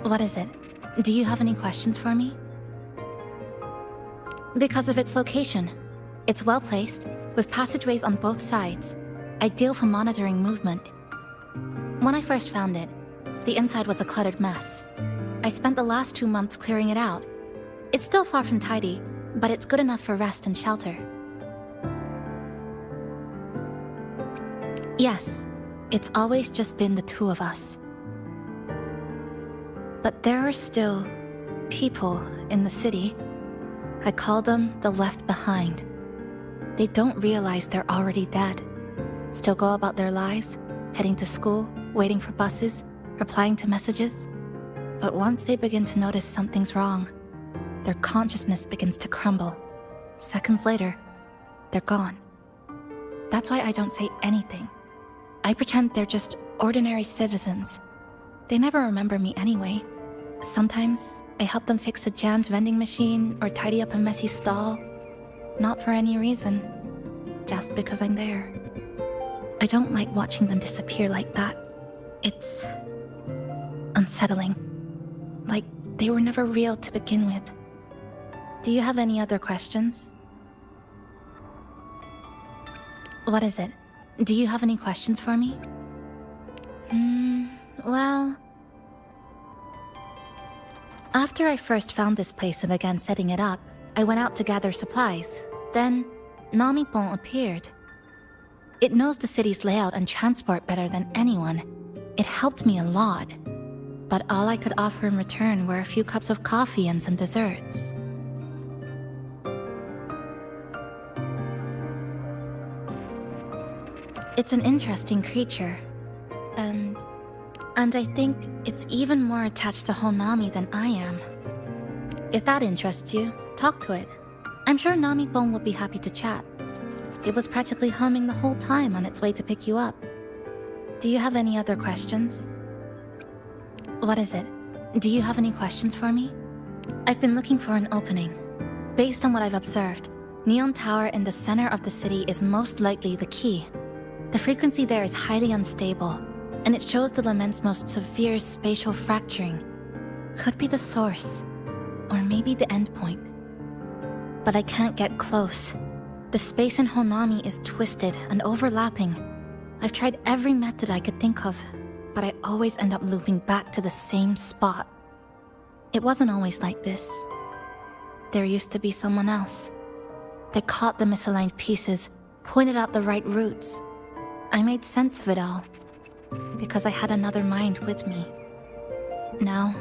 What is it? Do you have any questions for me? Because of its location. It's well placed, with passageways on both sides, ideal for monitoring movement. When I first found it, the inside was a cluttered mess. I spent the last 2 months clearing it out. It's still far from tidy, but it's good enough for rest and shelter. Yes, it's always just been the two of us. But there are still people in the city. I call them the left behind. They don't realize they're already dead. Still go about their lives, heading to school, waiting for buses, replying to messages. But once they begin to notice something's wrong, their consciousness begins to crumble. Seconds later, they're gone. That's why I don't say anything. I pretend they're just ordinary citizens. They never remember me anyway. Sometimes I help them fix a jammed vending machine or tidy up a messy stall. Not for any reason, just because I'm there. I don't like watching them disappear like that. It's unsettling. Like they were never real to begin with. Do you have any other questions? What is it? Do you have any questions for me? Well... After I first found this place and began setting it up, I went out to gather supplies. Then, Namipon appeared. It knows the city's layout and transport better than anyone. It helped me a lot. But all I could offer in return were a few cups of coffee and some desserts. It's an interesting creature. And I think it's even more attached to Honami than I am. If that interests you, talk to it. I'm sure Namipon would be happy to chat. It was practically humming the whole time on its way to pick you up. Do you have any other questions? What is it? Do you have any questions for me? I've been looking for an opening. Based on what I've observed, Neon Tower in the center of the city is most likely the key. The frequency there is highly unstable, and it shows the lament's most severe spatial fracturing. Could be the source, or maybe the endpoint. But I can't get close. The space in Honami is twisted and overlapping. I've tried every method I could think of, but I always end up looping back to the same spot. It wasn't always like this. There used to be someone else. They caught the misaligned pieces, pointed out the right routes. I made sense of it all, because I had another mind with me. Now,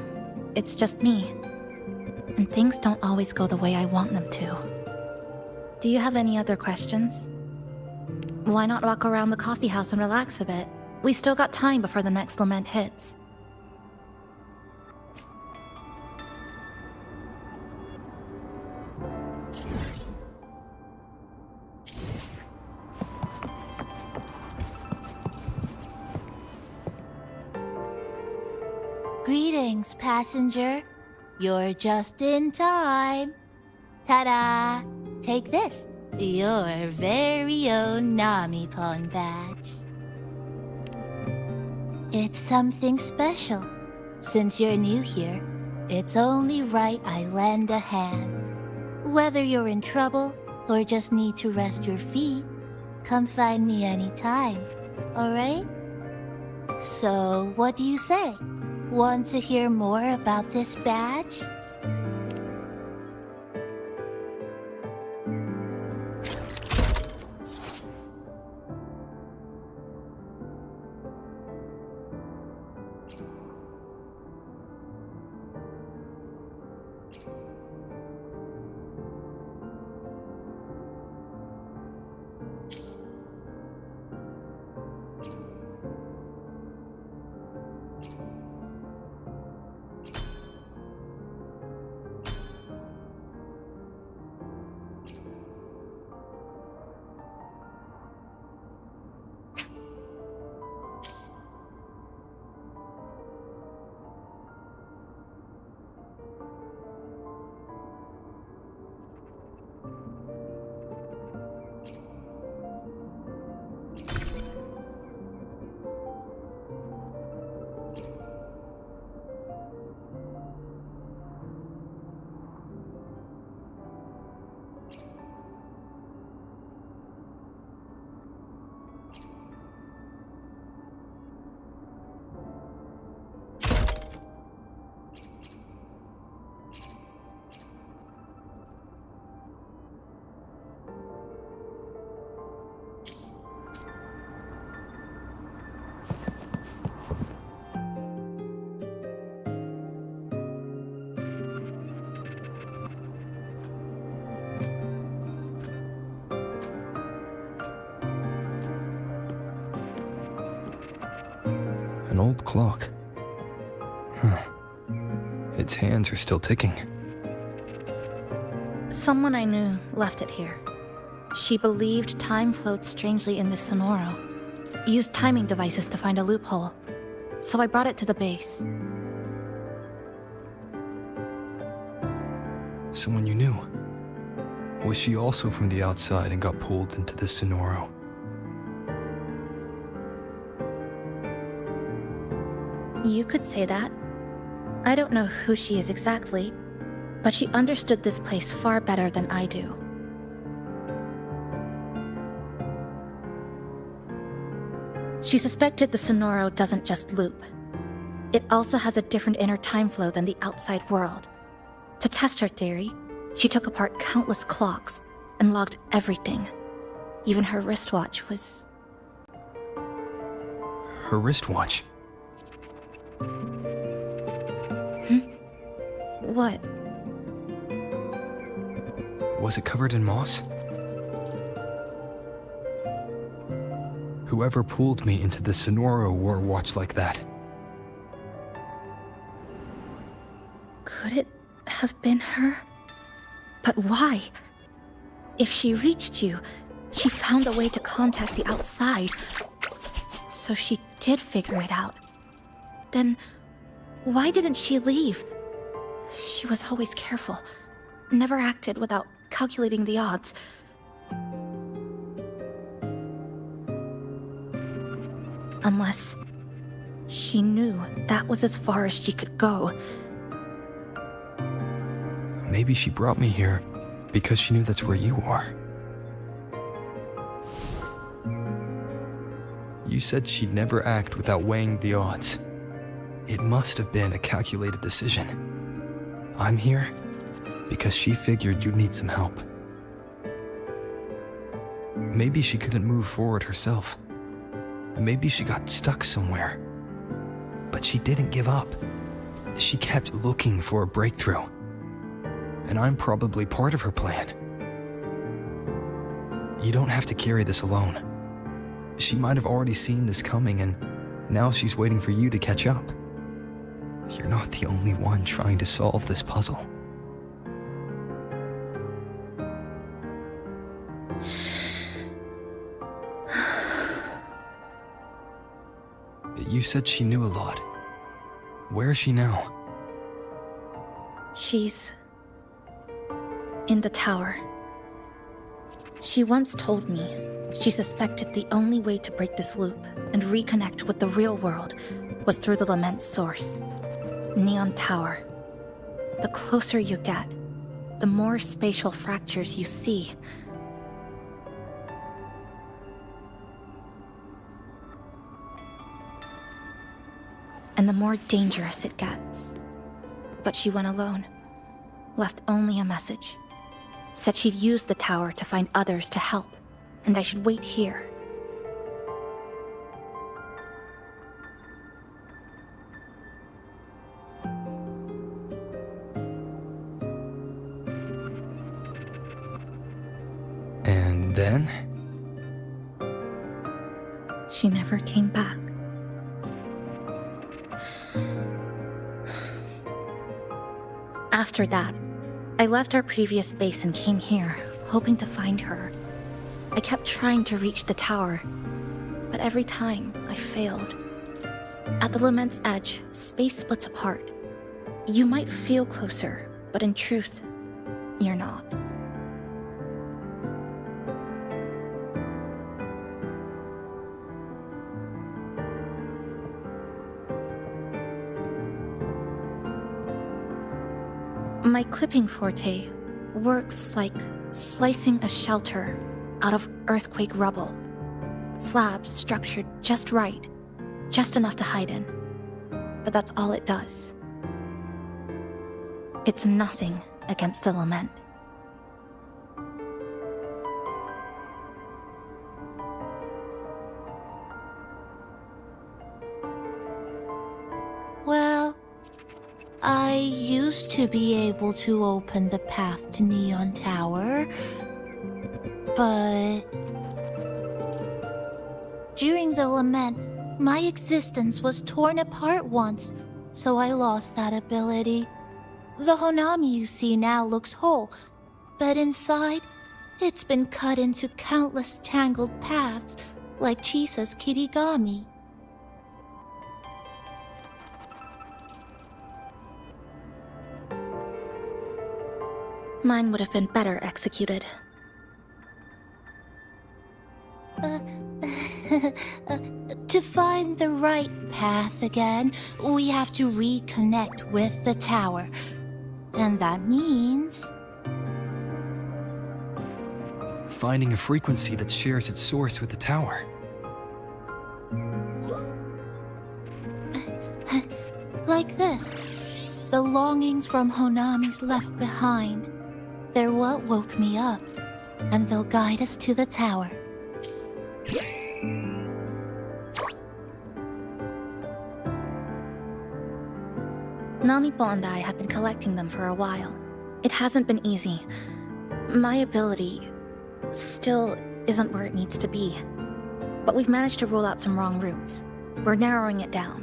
it's just me, and things don't always go the way I want them to. Do you have any other questions? Why not walk around the coffee house and relax a bit? We still got time before the next lament hits. Greetings, passenger. You're just in time. Ta-da! Take this, your very own Nami Pon badge. It's something special. Since you're new here, it's only right I lend a hand. Whether you're in trouble or just need to rest your feet, come find me anytime, alright? So, what do you say? Want to hear more about this badge? An old clock. Huh. Its hands are still ticking. Someone I knew left it here. She believed time flowed strangely in this Sonoro. Used timing devices to find a loophole. So I brought it to the base. Someone you knew. Was she also from the outside and got pulled into this Sonoro? You could say that. I don't know who she is exactly, but she understood this place far better than I do. She suspected the Sonoro doesn't just loop. It also has a different inner time flow than the outside world. To test her theory, she took apart countless clocks and logged everything. Even her wristwatch was... Her wristwatch? What? Was it covered in moss? Whoever pulled me into the Sonoro wore a watch like that. Could it have been her? But why? If she reached you, she found a way to contact the outside. So she did figure it out. Then, why didn't she leave? She was always careful. Never acted without calculating the odds. Unless she knew that was as far as she could go. Maybe she brought me here because she knew that's where you are. You said she'd never act without weighing the odds. It must have been a calculated decision. I'm here because she figured you'd need some help. Maybe she couldn't move forward herself. Maybe she got stuck somewhere. But she didn't give up. She kept looking for a breakthrough. And I'm probably part of her plan. You don't have to carry this alone. She might have already seen this coming, and now she's waiting for you to catch up. You're not the only one trying to solve this puzzle. You said she knew a lot. Where is she now? She's in the tower. She once told me she suspected the only way to break this loop and reconnect with the real world was through the Lament's source, Neon Tower. The closer you get, the more spatial fractures you see. And the more dangerous it gets. But she went alone, left only a message. Said she'd use the tower to find others to help, and I should wait here. And then? She never came back. After that, I left our previous base and came here, hoping to find her. I kept trying to reach the tower, but every time I failed. At the Lament's edge, space splits apart. You might feel closer, but in truth, you're not. My clipping forte works like slicing a shelter out of earthquake rubble. Slabs structured just right, just enough to hide in. But that's all it does. It's nothing against the Lament. Well, I used to be able to open the path to Neon Tower, but during the Lament, my existence was torn apart once, so I lost that ability. The Honami you see now looks whole, but inside, it's been cut into countless tangled paths, like Chisa's Kirigami. Mine would have been better executed. To find the right path again, we have to reconnect with the tower. And that means... finding a frequency that shares its source with the tower. Like this. The longings from Honami's left behind. They're what woke me up, and they'll guide us to the tower. Namipo and I have been collecting them for a while. It hasn't been easy. My ability still isn't where it needs to be. But we've managed to rule out some wrong routes. We're narrowing it down.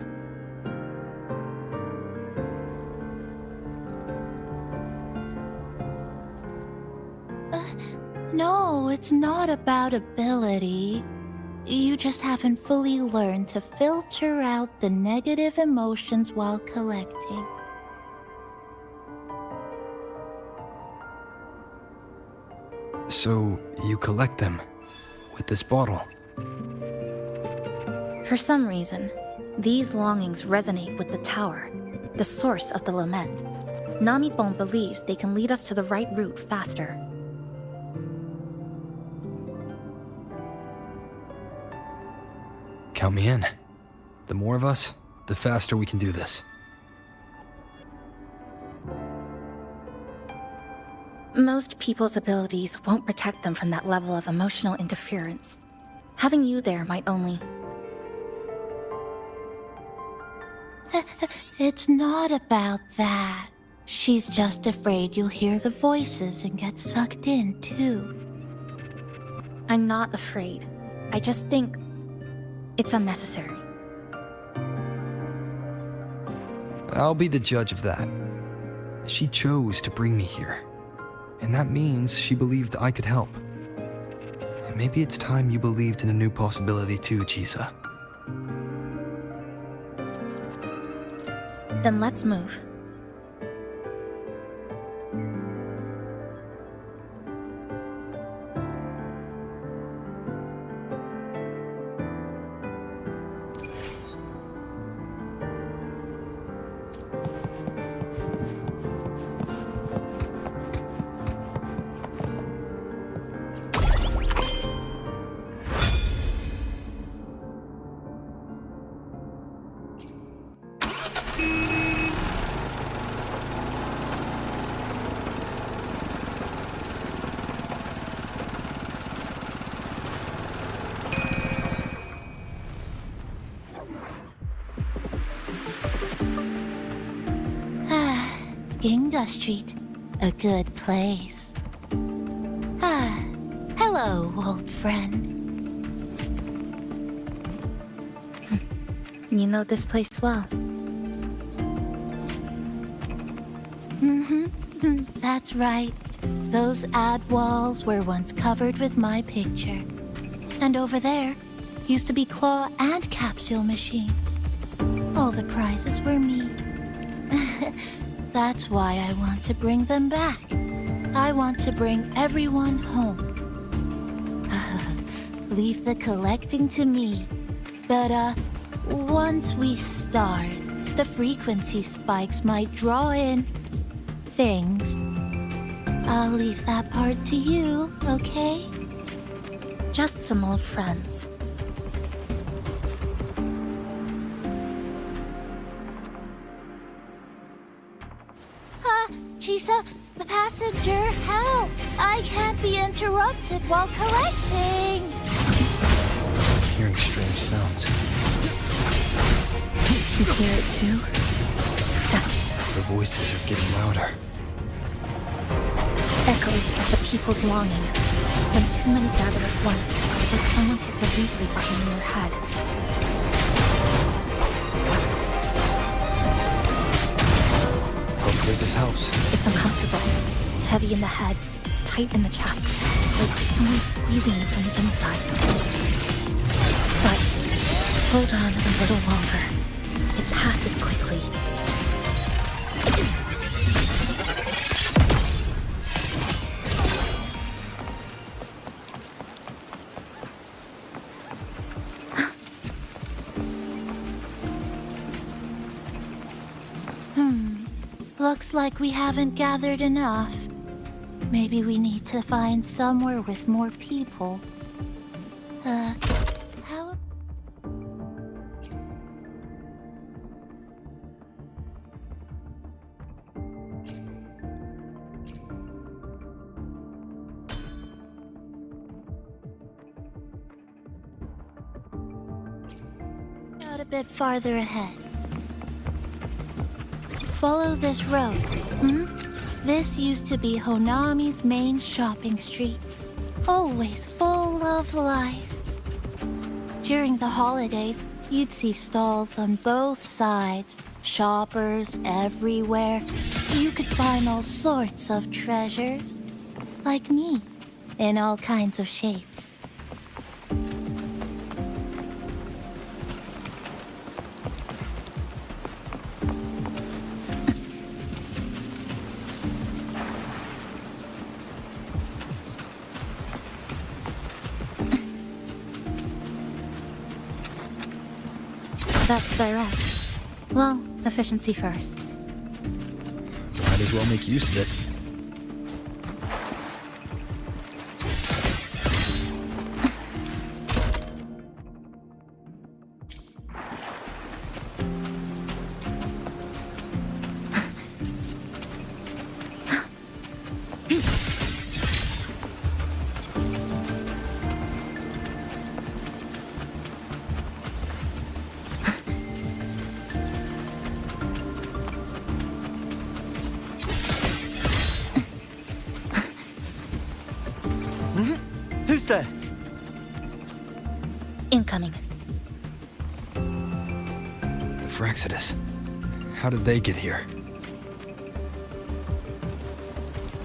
No, it's not about ability. You just haven't fully learned to filter out the negative emotions while collecting. So, you collect them with this bottle. For some reason, these longings resonate with the tower, the source of the Lament. Namipon believes they can lead us to the right route faster. Count me in. The more of us, the faster we can do this. Most people's abilities won't protect them from that level of emotional interference. Having you there might only... It's not about that. She's just afraid you'll hear the voices and get sucked in, too. I'm not afraid. I just think it's unnecessary. I'll be the judge of that. She chose to bring me here. And that means she believed I could help. And maybe it's time you believed in a new possibility too, Chisa. Then let's move. Ginga Street, a good place. Hello, old friend. You know this place well. That's right. Those ad walls were once covered with my picture. And over there used to be claw and capsule machines. All the prizes were me. That's why I want to bring them back. I want to bring everyone home. Leave the collecting to me. But, once we start, the frequency spikes might draw in things. I'll leave that part to you, okay? Just some old friends. Chisa, passenger, help! I can't be interrupted while collecting! I'm hearing strange sounds. You hear it too? Yes. The voices are getting louder. Echoes of the people's longing. When too many gather at once, it's like someone hits a replay button in your head. Hopefully this helps. It's uncomfortable. Heavy in the head, tight in the chest. Like someone squeezing you from the inside. But hold on a little longer. It passes quickly. Looks like we haven't gathered enough. Maybe we need to find somewhere with more people. How... Out a bit farther ahead. Follow this road. This used to be Honami's main shopping street. Always full of life. During the holidays, you'd see stalls on both sides. Shoppers everywhere. You could find all sorts of treasures. Like me, in all kinds of shapes. That's direct. Well, efficiency first. Might as well make use of it. Who's there? Incoming. The Fraxidus. How did they get here?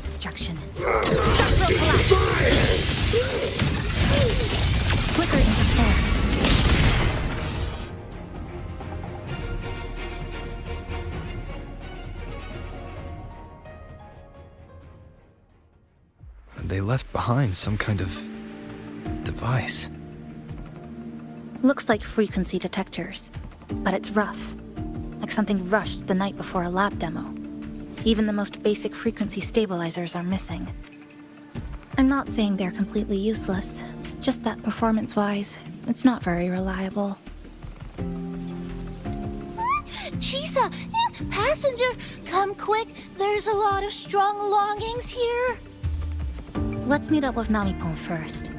Destruction. Flicker into flare. they left behind some kind of device. Looks like frequency detectors, but it's rough. Like something rushed the night before a lab demo. Even the most basic frequency stabilizers are missing. I'm not saying they're completely useless, just that performance-wise, it's not very reliable. Chisa! Passenger! Come quick! There's a lot of strong longings here! Let's meet up with Namipon first.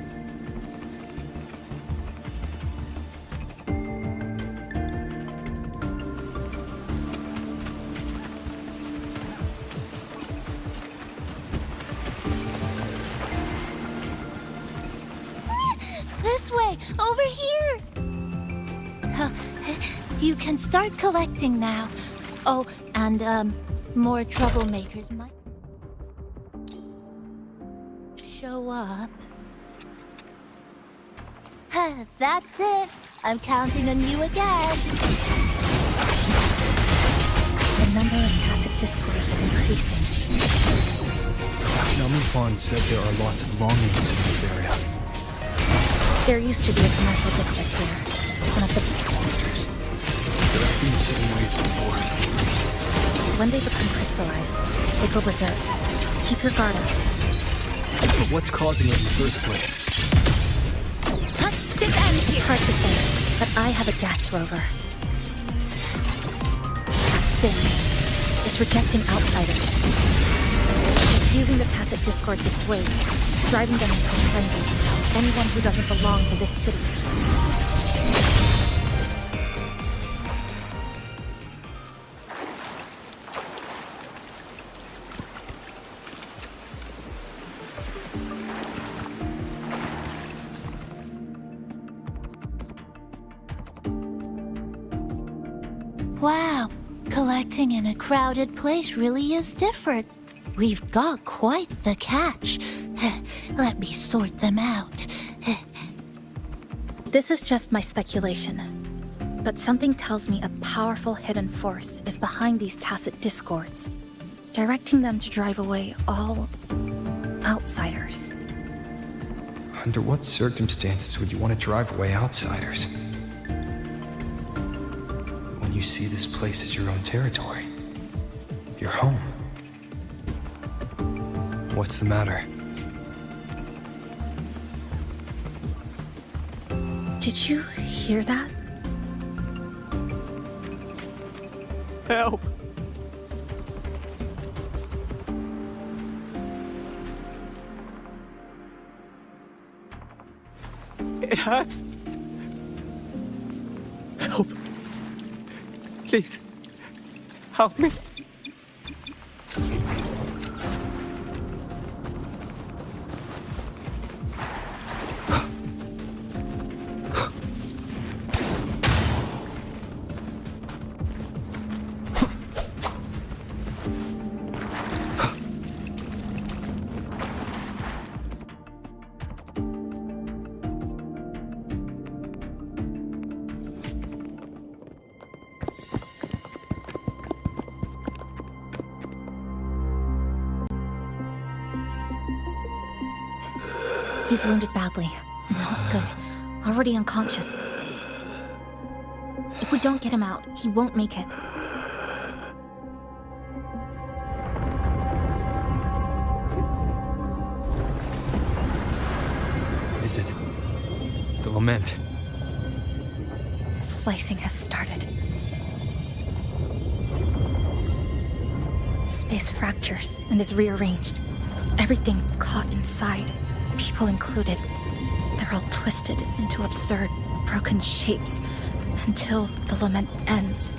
This way! Over here! You can start collecting now. Oh, and, more troublemakers might show up. That's it. I'm counting on you again. The number of tacit discords is increasing. Namipon said there are lots of longings in this area. There used to be a commercial district here. One of the beast monsters. There have been city waves before. When they become crystallized, they go berserk. Keep your guard up. But what's causing it in the first place? This ends here. Hard to say, but I have a gas rover. That thing. It's rejecting outsiders. It's using the tacit discords as blades, driving them into a frenzy to stop anyone who doesn't belong to this city. Wow, collecting in a crowded place really is different. We've got quite the catch. Let me sort them out. This is just my speculation, but something tells me a powerful hidden force is behind these tacit discords, directing them to drive away all outsiders. Under what circumstances would you want to drive away outsiders? When you see this place as your own territory, your home. What's the matter? Did you hear that? Help! It hurts. Help. Please. Help me. He's wounded badly. Not good. Already unconscious. If we don't get him out, he won't make it. Is it? The lament. Slicing has started. Space fractures and is rearranged. Everything caught inside, people included. They're all twisted into absurd, broken shapes until the lament ends.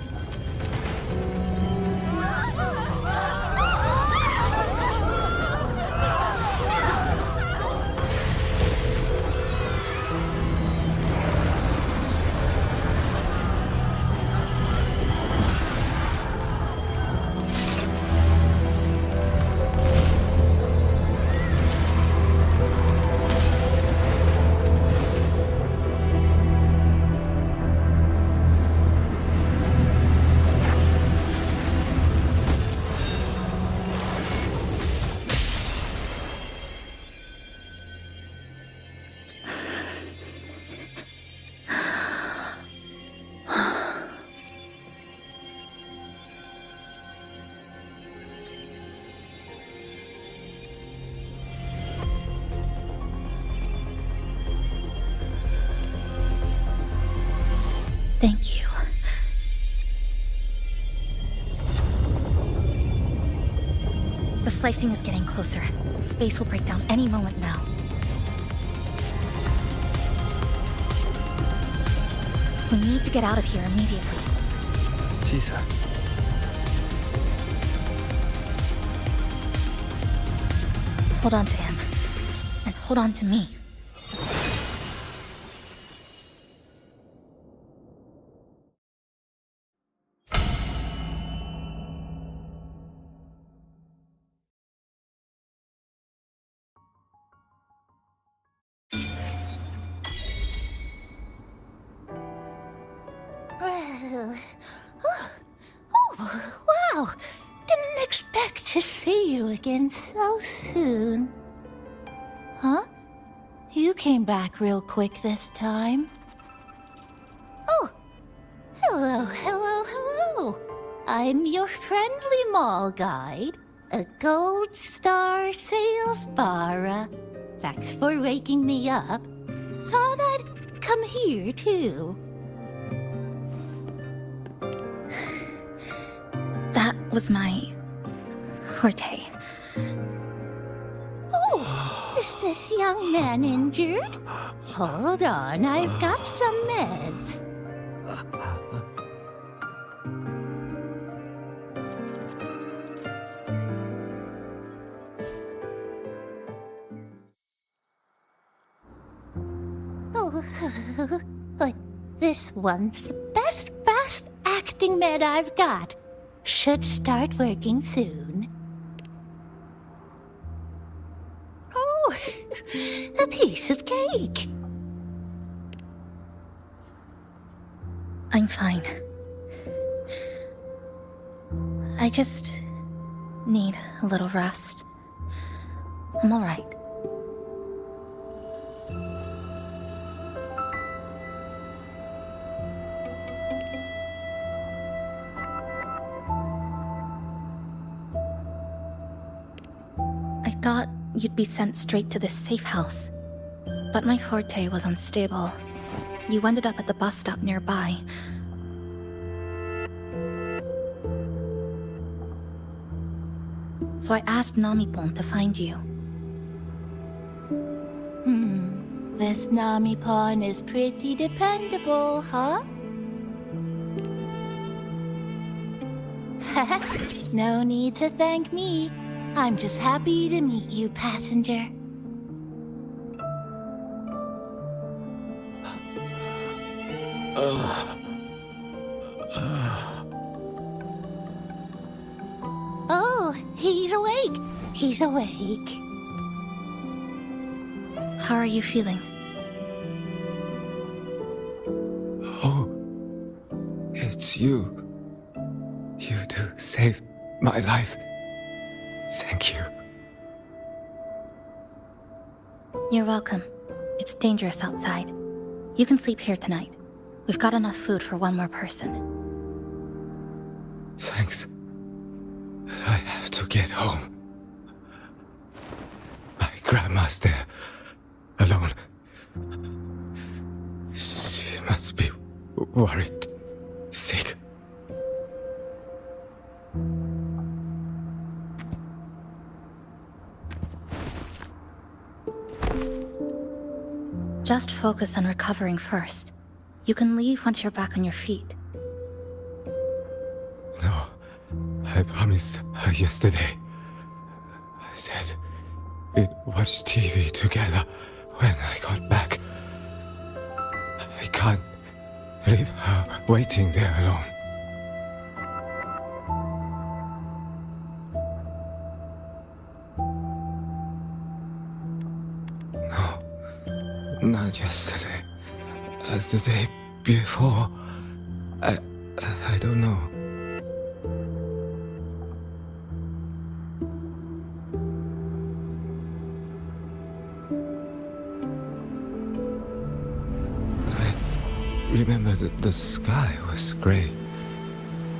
Thank you. The slicing is getting closer. Space will break down any moment now. We need to get out of here immediately. Chisa. Hold on to him. And hold on to me. Wow! Didn't expect to see you again so soon. Huh? You came back real quick this time. Oh! Hello. I'm your friendly mall guide, a gold star sales barra. Thanks for waking me up. Thought I'd come here too. That was my forte. Oh, is this young man injured? Hold on, I've got some meds. Oh, this one's the best fast acting med I've got. Should start working soon. Oh, a piece of cake. I'm fine. I just need a little rest. I'm all right. I thought you'd be sent straight to this safe house, but my forte was unstable. You ended up at the bus stop nearby. So I asked Namipon to find you. This Namipon is pretty dependable, huh? No need to thank me. I'm just happy to meet you, passenger. Oh, he's awake. He's awake. How are you feeling? Oh, it's you. You two saved my life. Thank you. You're welcome. It's dangerous outside. You can sleep here tonight. We've got enough food for one more person. Thanks. I have to get home. My grandma's there, alone. She must be worried, sick. Just focus on recovering first. You can leave once you're back on your feet. No, I promised her yesterday. I said we'd watch TV together when I got back. I can't leave her waiting there alone. No, not yesterday. The day before. I don't know. I remember the sky was gray.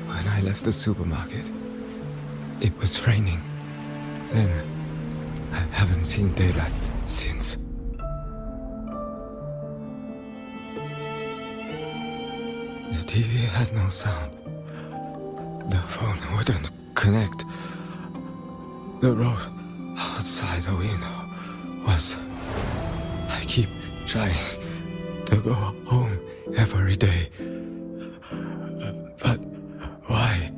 When I left the supermarket, it was raining. Then I haven't seen daylight since. The TV had no sound. The phone wouldn't connect. The road outside the window was... I keep trying to go home every day. But why?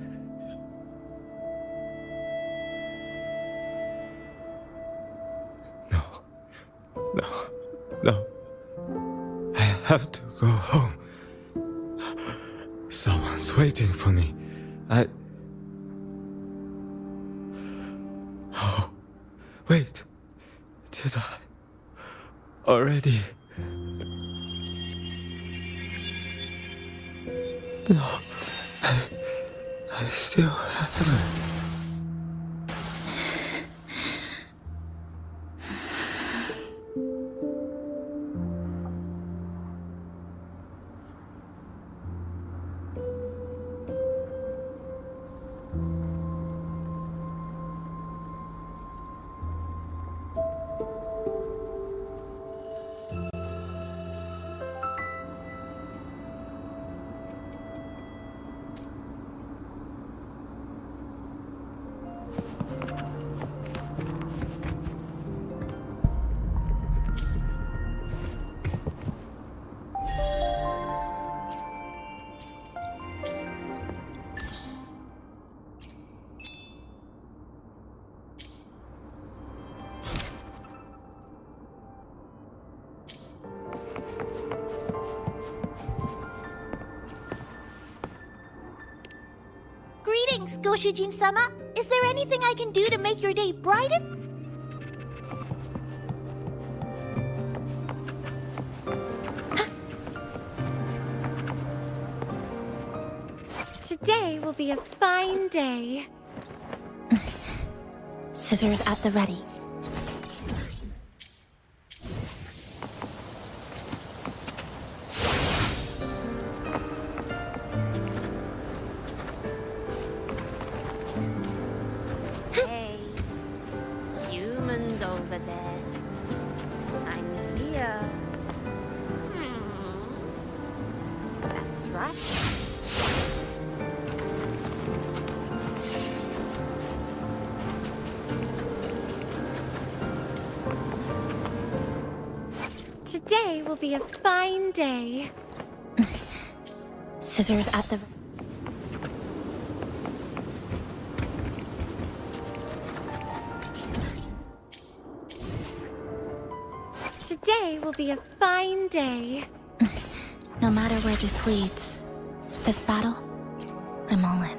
No. I have to go home. Someone's waiting for me. Oh, wait. Did I already? No, I still haven't. Greetings, Goshujin-sama. Is there anything I can do to make your day brighten? Today will be a fine day. Scissors at the ready. Hey, humans over there. I'm here. That's right. Today will be a fine day. Scissors at the... Today will be a fine day. No matter where this leads, this battle, I'm all in.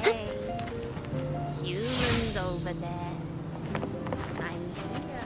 Hey, humans over there. I'm here.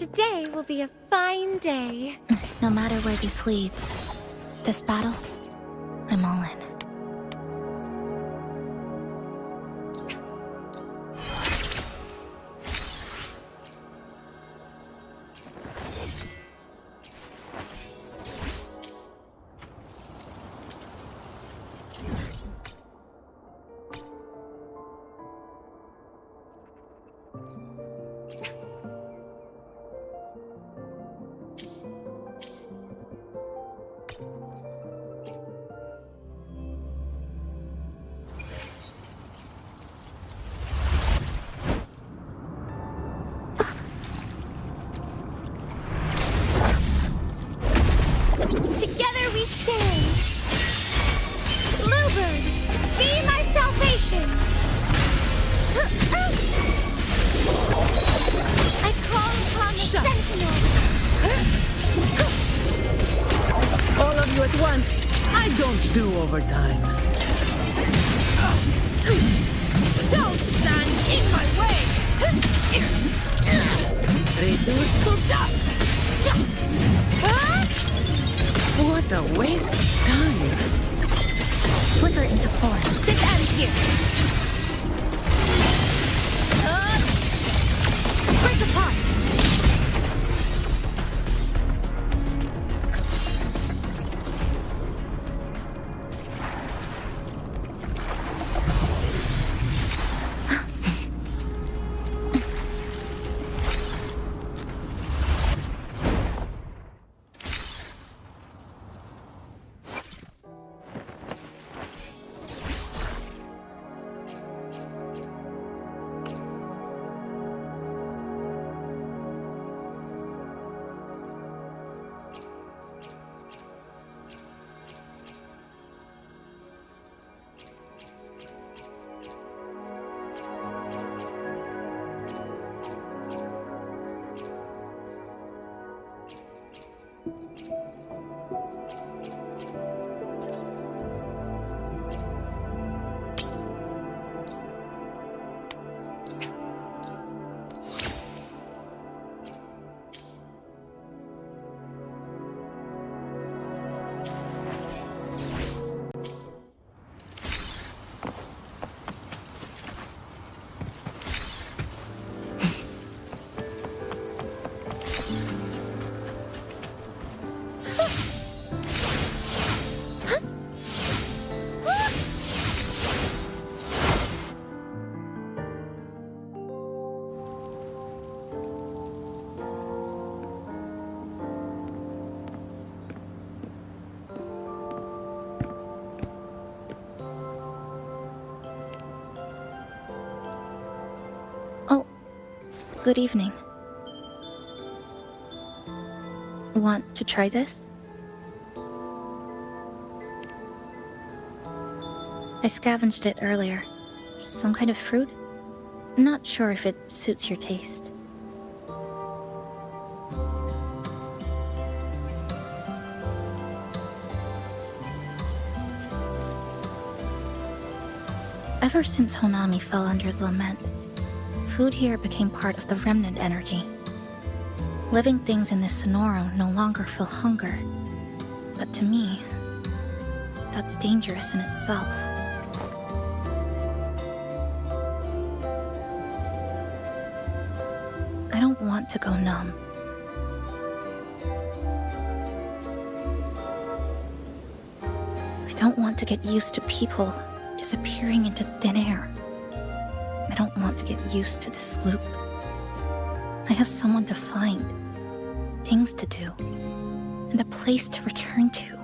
Today will be a fine day. No matter where this leads, this battle, I'm all in. Together we stand. Bluebird, be my salvation. I call upon the sentinel. All of you at once. I don't do overtime. Don't stand in my way. Reduce to dust. What a waste of time. Flicker into form. This ends here. Break apart. Good evening. Want to try this? I scavenged it earlier. Some kind of fruit? Not sure if it suits your taste. Ever since Honami fell under the lament, food here became part of the remnant energy. Living things in this Sonoro no longer feel hunger. But to me, that's dangerous in itself. I don't want to go numb. I don't want to get used to people disappearing into thin air. I don't want to get used to this loop. I have someone to find, things to do, and a place to return to.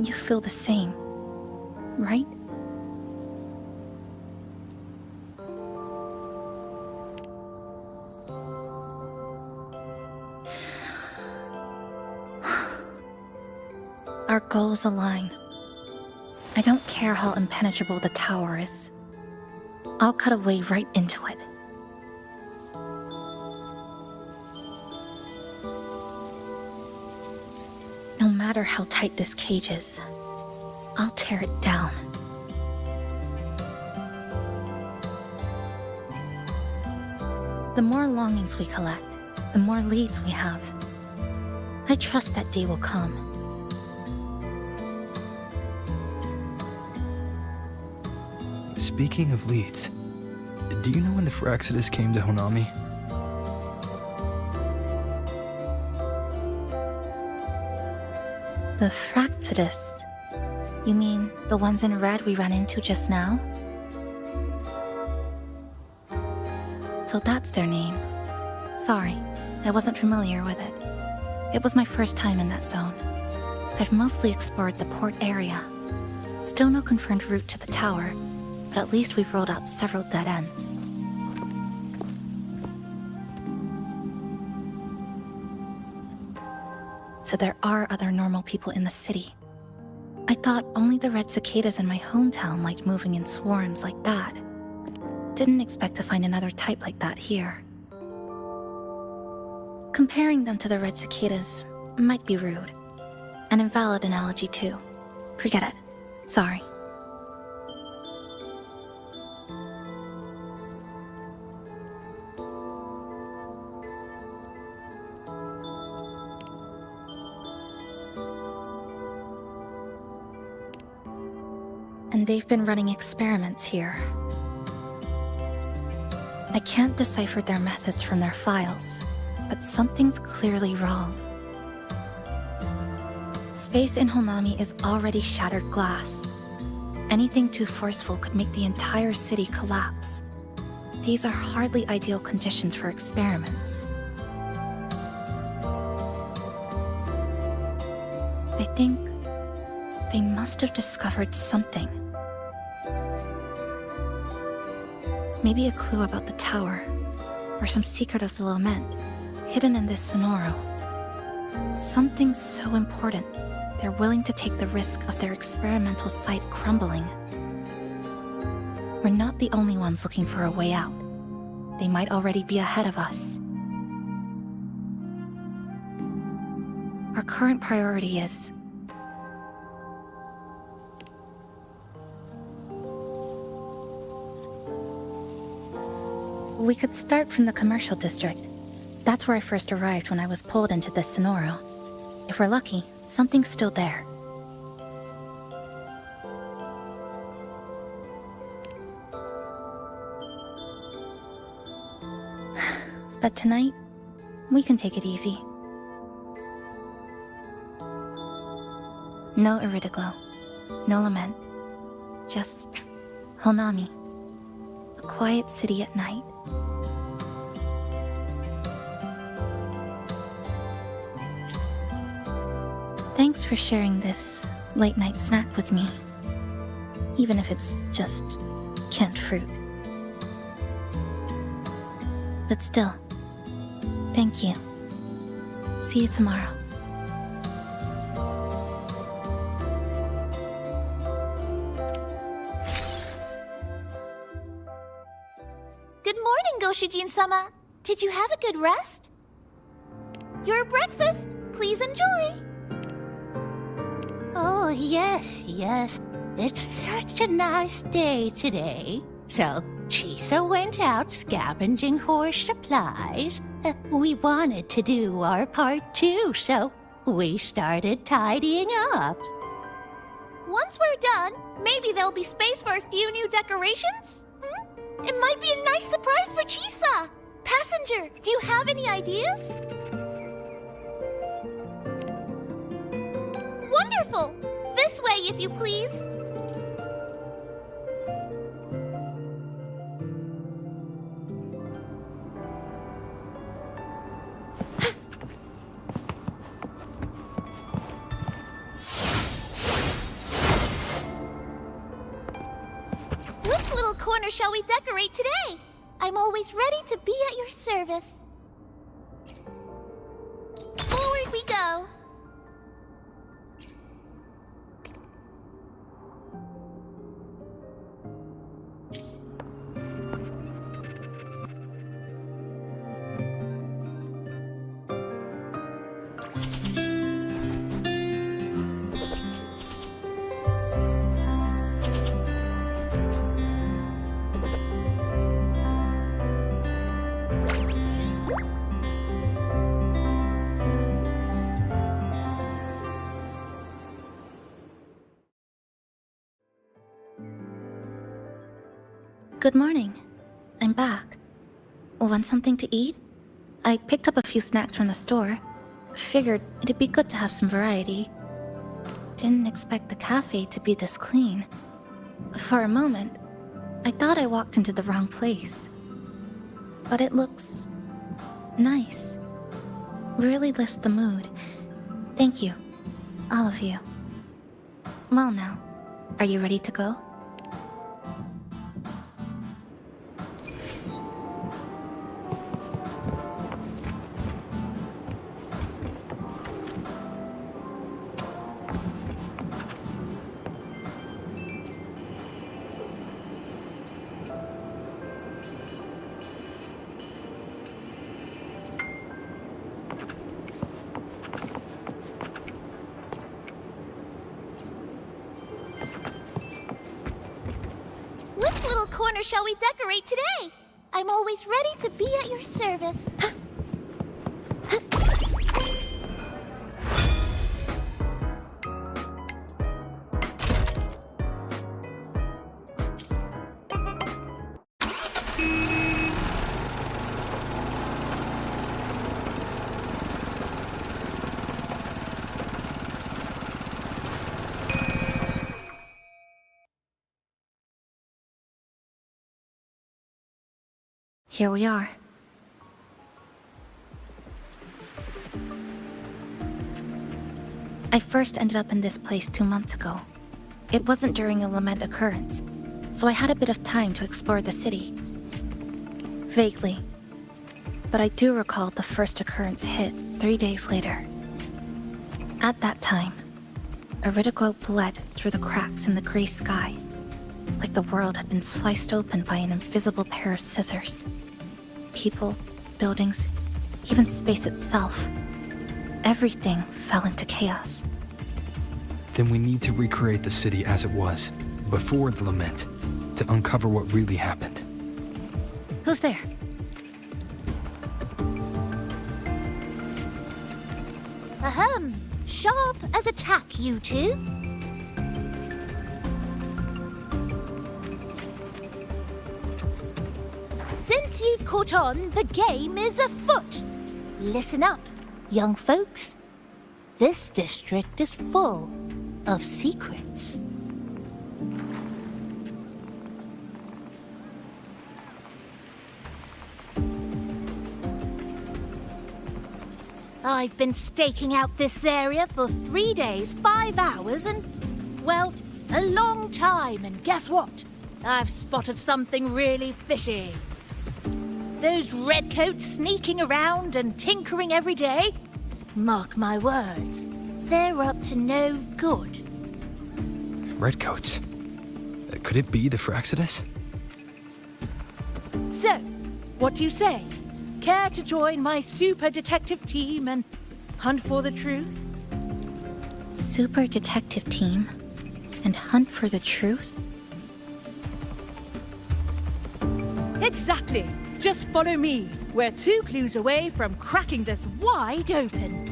You feel the same, right? Our goals align. I don't care how impenetrable the tower is. I'll cut a way right into it. No matter how tight this cage is, I'll tear it down. The more longings we collect, the more leads we have. I trust that day will come. Speaking of leads, do you know when the Fraxidus came to Honami? The Fraxidus? You mean the ones in red we ran into just now? So that's their name. Sorry, I wasn't familiar with it. It was my first time in that zone. I've mostly explored the port area. Still no confirmed route to the tower, but at least we've rolled out several dead ends. So there are other normal people in the city. I thought only the red cicadas in my hometown liked moving in swarms like that. Didn't expect to find another type like that here. Comparing them to the red cicadas might be rude. An invalid analogy too. Forget it. Sorry. And they've been running experiments here. I can't decipher their methods from their files, but something's clearly wrong. Space in Honami is already shattered glass. Anything too forceful could make the entire city collapse. These are hardly ideal conditions for experiments. I think they must have discovered something. Maybe a clue about the tower, or some secret of the lament, hidden in this Sonoro. Something so important, they're willing to take the risk of their experimental site crumbling. We're not the only ones looking for a way out. They might already be ahead of us. Our current priority is... We could start from the commercial district. That's where I first arrived when I was pulled into this Sonoro. If we're lucky, something's still there. But tonight, we can take it easy. No Iridaglow, no lament, just Honami. A quiet city at night. Thanks for sharing this late-night snack with me. Even if it's just canned fruit. But still, thank you. See you tomorrow. Good morning, Goshijin-sama. Did you have a good rest? Your breakfast, please enjoy. Oh, yes, yes. It's such a nice day today. So, Chisa went out scavenging for supplies. We wanted to do our part too, so we started tidying up. Once we're done, maybe there'll be space for a few new decorations? It might be a nice surprise for Chisa! Passenger, do you have any ideas? Wonderful! This way, if you please. Which little corner shall we decorate today? I'm always ready to be at your service. Forward we go. Good morning. I'm back. Want something to eat? I picked up a few snacks from the store. Figured it'd be good to have some variety. Didn't expect the cafe to be this clean. For a moment, I thought I walked into the wrong place. But it looks nice. Really lifts the mood. Thank you, all of you. Well now, are you ready to go? Which little corner shall we decorate today? I'm always ready to be at your service. Here we are. I first ended up in this place 2 months ago. It wasn't during a lament occurrence, so I had a bit of time to explore the city. Vaguely. But I do recall the first occurrence hit 3 days later. At that time, Iridoglow bled through the cracks in the gray sky, like the world had been sliced open by an invisible pair of scissors. People, buildings, even space itself. Everything fell into chaos. Then we need to recreate the city as it was, before the lament, to uncover what really happened. Who's there? Ahem. Sharp as a tack, you two. Since you've caught on, the game is afoot. Listen up, young folks. This district is full of secrets. I've been staking out this area for 3 days, 5 hours, and, well, a long time. And guess what? I've spotted something really fishy. Those redcoats sneaking around and tinkering every day? Mark my words, they're up to no good. Redcoats? Could it be the Fraxidus? So, what do you say? Care to join my super detective team and hunt for the truth? Super detective team? And hunt for the truth? Exactly. Just follow me. We're 2 clues away from cracking this wide open.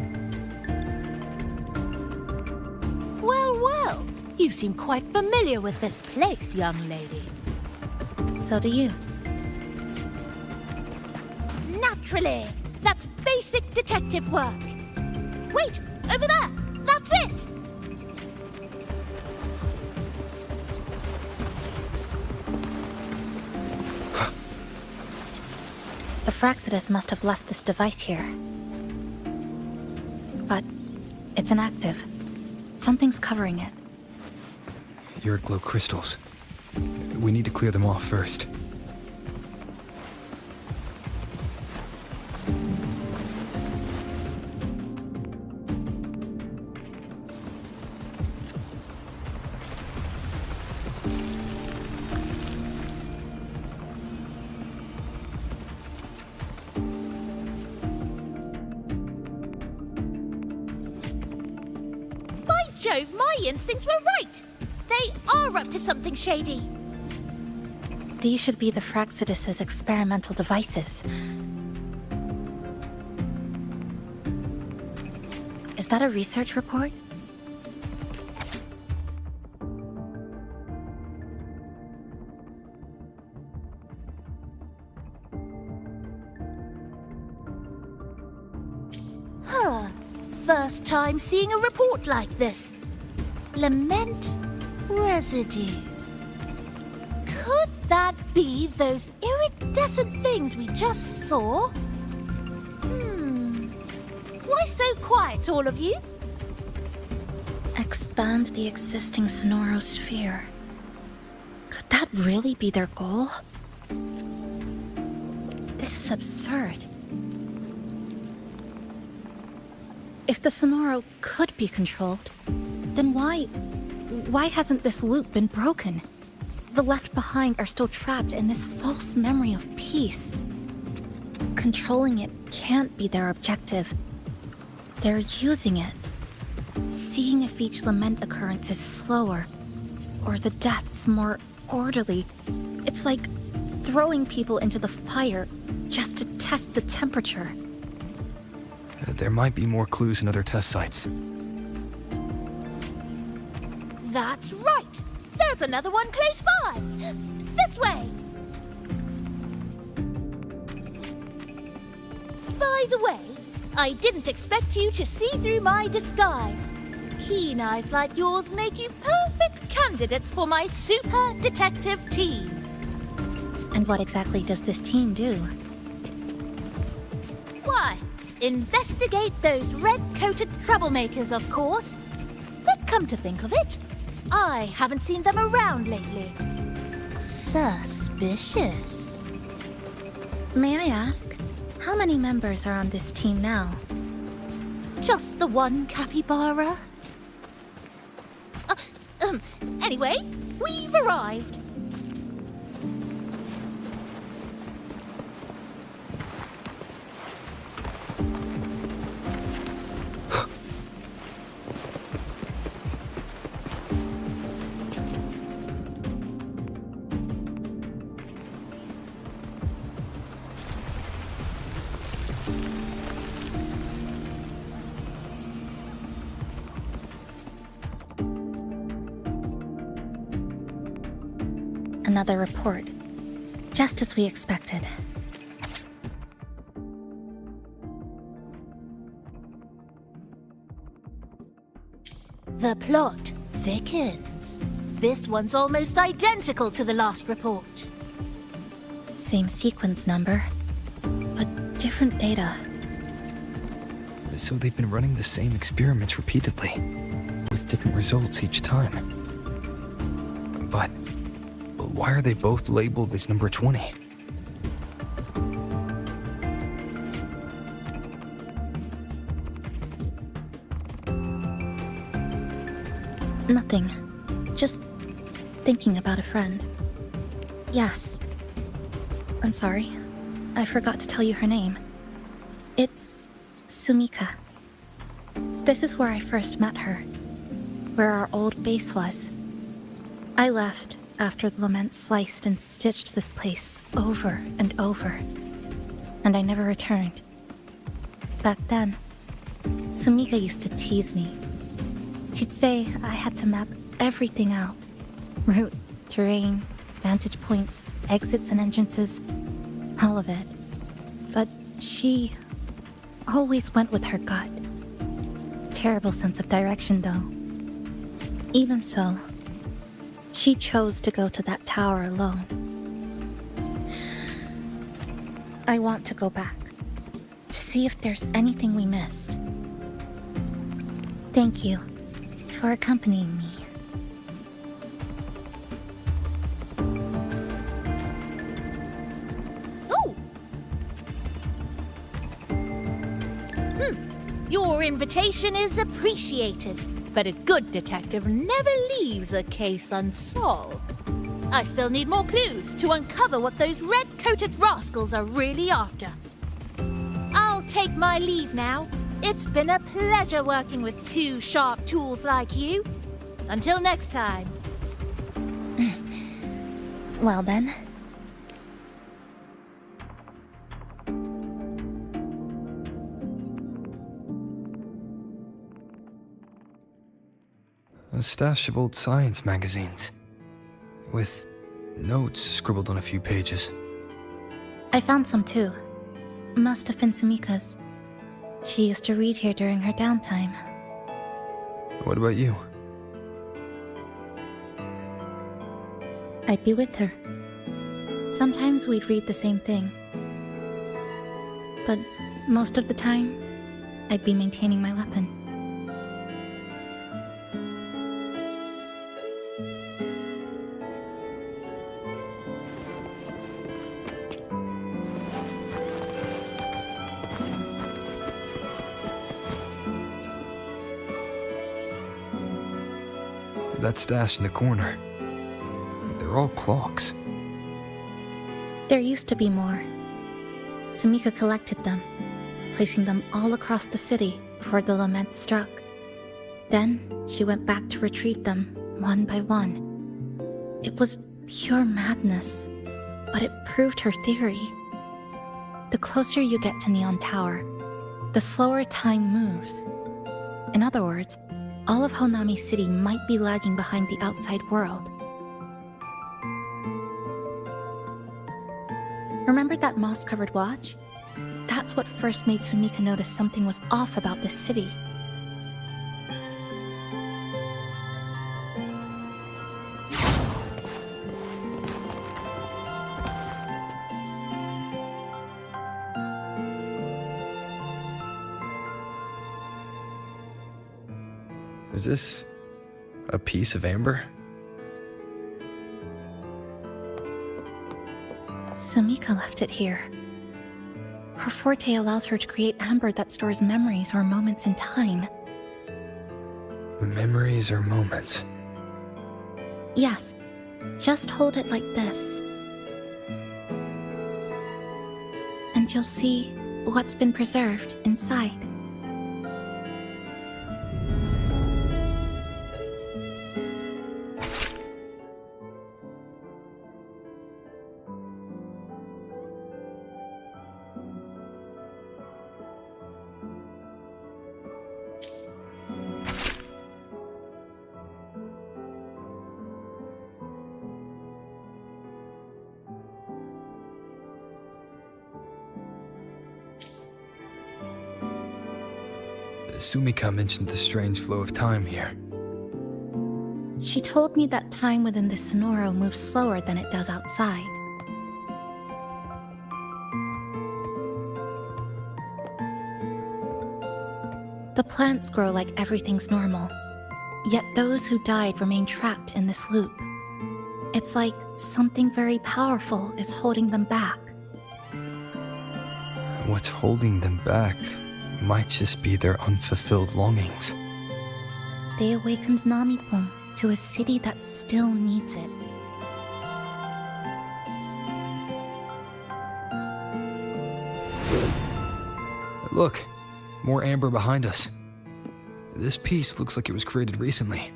Well, well. You seem quite familiar with this place, young lady. So do you. Naturally. That's basic detective work. Wait, over there. That's it. The Fraxidus must have left this device here. But it's inactive. Something's covering it. Iridoglow crystals. We need to clear them off first. By Jove, my instincts were right. They are up to something shady. These should be the Fraxidus's experimental devices. Is that a research report? first time seeing a report like this. Lament residue. Could that be those iridescent things we just saw? Why so quiet, all of you? Expand the existing Sonoro sphere. Could that really be their goal? This is absurd. If the Sonoro could be controlled, then why hasn't this loop been broken? The left behind are still trapped in this false memory of peace. Controlling it can't be their objective. They're using it. Seeing if each lament occurrence is slower, or the deaths more orderly. It's like throwing people into the fire just to test the temperature. There might be more clues in other test sites. That's right! There's another one close by! This way! By the way, I didn't expect you to see through my disguise. Keen eyes like yours make you perfect candidates for my super detective team. And what exactly does this team do? Why, investigate those red-coated troublemakers, of course. But come to think of it, I haven't seen them around lately. Suspicious. May I ask, how many members are on this team now? Just the one capybara. Anyway, we've arrived. Another report. Just as we expected. The plot thickens. This one's almost identical to the last report. Same sequence number, but different data. So they've been running the same experiments repeatedly, with different results each time. But why are they both labeled as number 20? Nothing. Just thinking about a friend. Yes. I'm sorry. I forgot to tell you her name. It's Sumika. This is where I first met her. Where our old base was. I left after the lament sliced and stitched this place over and over. And I never returned. Back then, Sumika used to tease me. She'd say I had to map everything out. Route, terrain, vantage points, exits and entrances, all of it. But she always went with her gut. Terrible sense of direction, though. Even so, she chose to go to that tower alone. I want to go back, to see if there's anything we missed. Thank you for accompanying me. Your invitation is appreciated, but a good detective never leaves a case unsolved. I still need more clues to uncover what those red-coated rascals are really after. I'll take my leave now. It's been a pleasure working with two sharp tools like you. Until next time. Well then. A stash of old science magazines, with notes scribbled on a few pages. I found some too. Must have been Sumika's. She used to read here during her downtime. What about you? I'd be with her. Sometimes we'd read the same thing. But most of the time, I'd be maintaining my weapon. That stash in the corner. They're all clocks. There used to be more. Sumika collected them, placing them all across the city before the lament struck. Then she went back to retrieve them one by one. It was pure madness, but it proved her theory. The closer you get to Neon Tower, the slower time moves. In other words, all of Honami City might be lagging behind the outside world. Remember that moss-covered watch? That's what first made Sumika notice something was off about this city. Is this a piece of amber? Sumika left it here. Her forte allows her to create amber that stores memories or moments in time. Memories or moments? Yes, just hold it like this. And you'll see what's been preserved inside. Sumika mentioned the strange flow of time here. She told me that time within the Sonoro moves slower than it does outside. The plants grow like everything's normal, yet those who died remain trapped in this loop. It's like something very powerful is holding them back. What's holding them back might just be their unfulfilled longings. They awakened Namipon to a city that still needs it. Look, more amber behind us. This piece looks like it was created recently.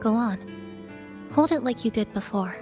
Go on. Hold it like you did before.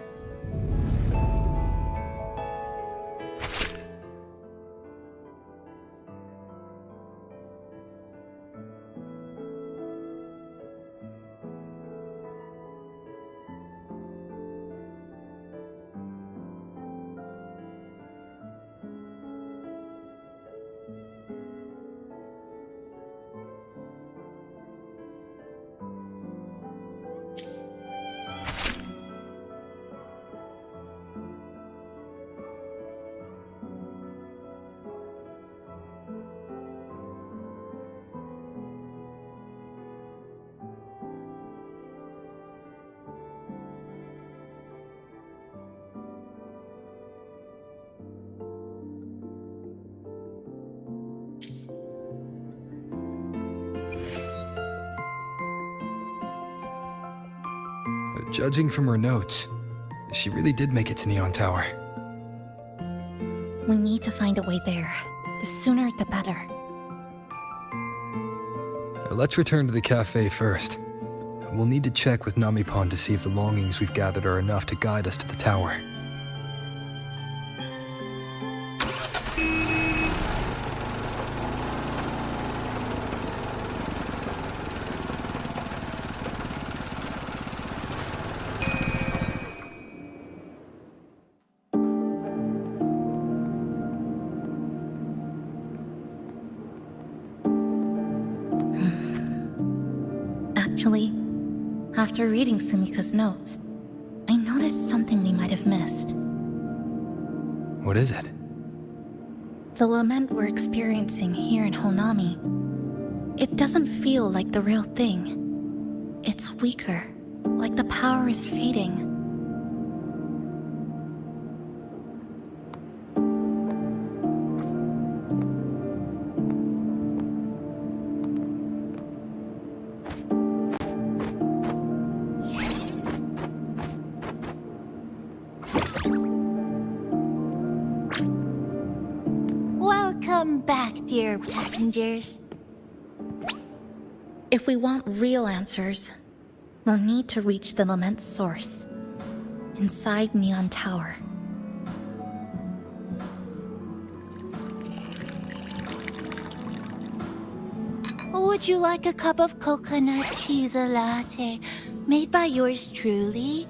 Judging from her notes, she really did make it to Neon Tower. We need to find a way there. The sooner, the better. Let's return to the cafe first. We'll need to check with Namipon to see if the longings we've gathered are enough to guide us to the tower. Actually, after reading Sumika's notes, I noticed something we might have missed. What is it? The lament we're experiencing here in Honami, it doesn't feel like the real thing. It's weaker, like the power is fading. Welcome back, dear passengers. If we want real answers, we'll need to reach the lament's source, inside Neon Tower. Would you like a cup of coconut Chisa latte made by yours truly?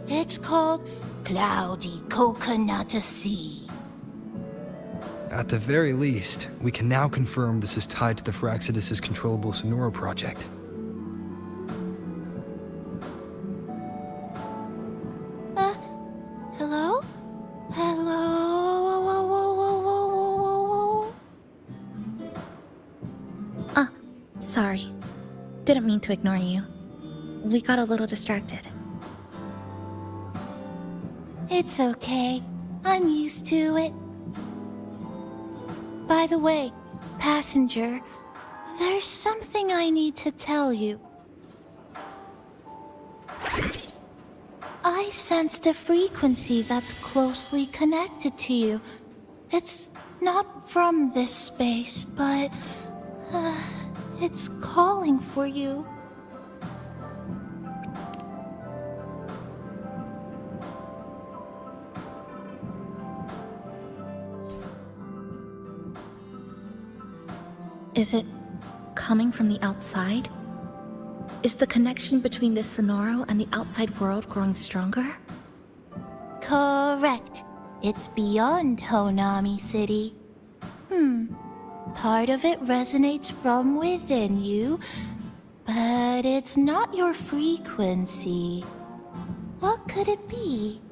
It's called Cloudy Coconut Sea. At the very least, we can now confirm this is tied to the Phraxidus' controllable Sonoro project. Hello? Hello? Sorry. Didn't mean to ignore you. We got a little distracted. It's okay. I'm used to it. By the way, passenger, there's something I need to tell you. I sensed a frequency that's closely connected to you. It's not from this space, but it's calling for you. Is it coming from the outside? Is the connection between this Sonoro and the outside world growing stronger? Correct. It's beyond Honami City. Part of it resonates from within you, but it's not your frequency. What could it be?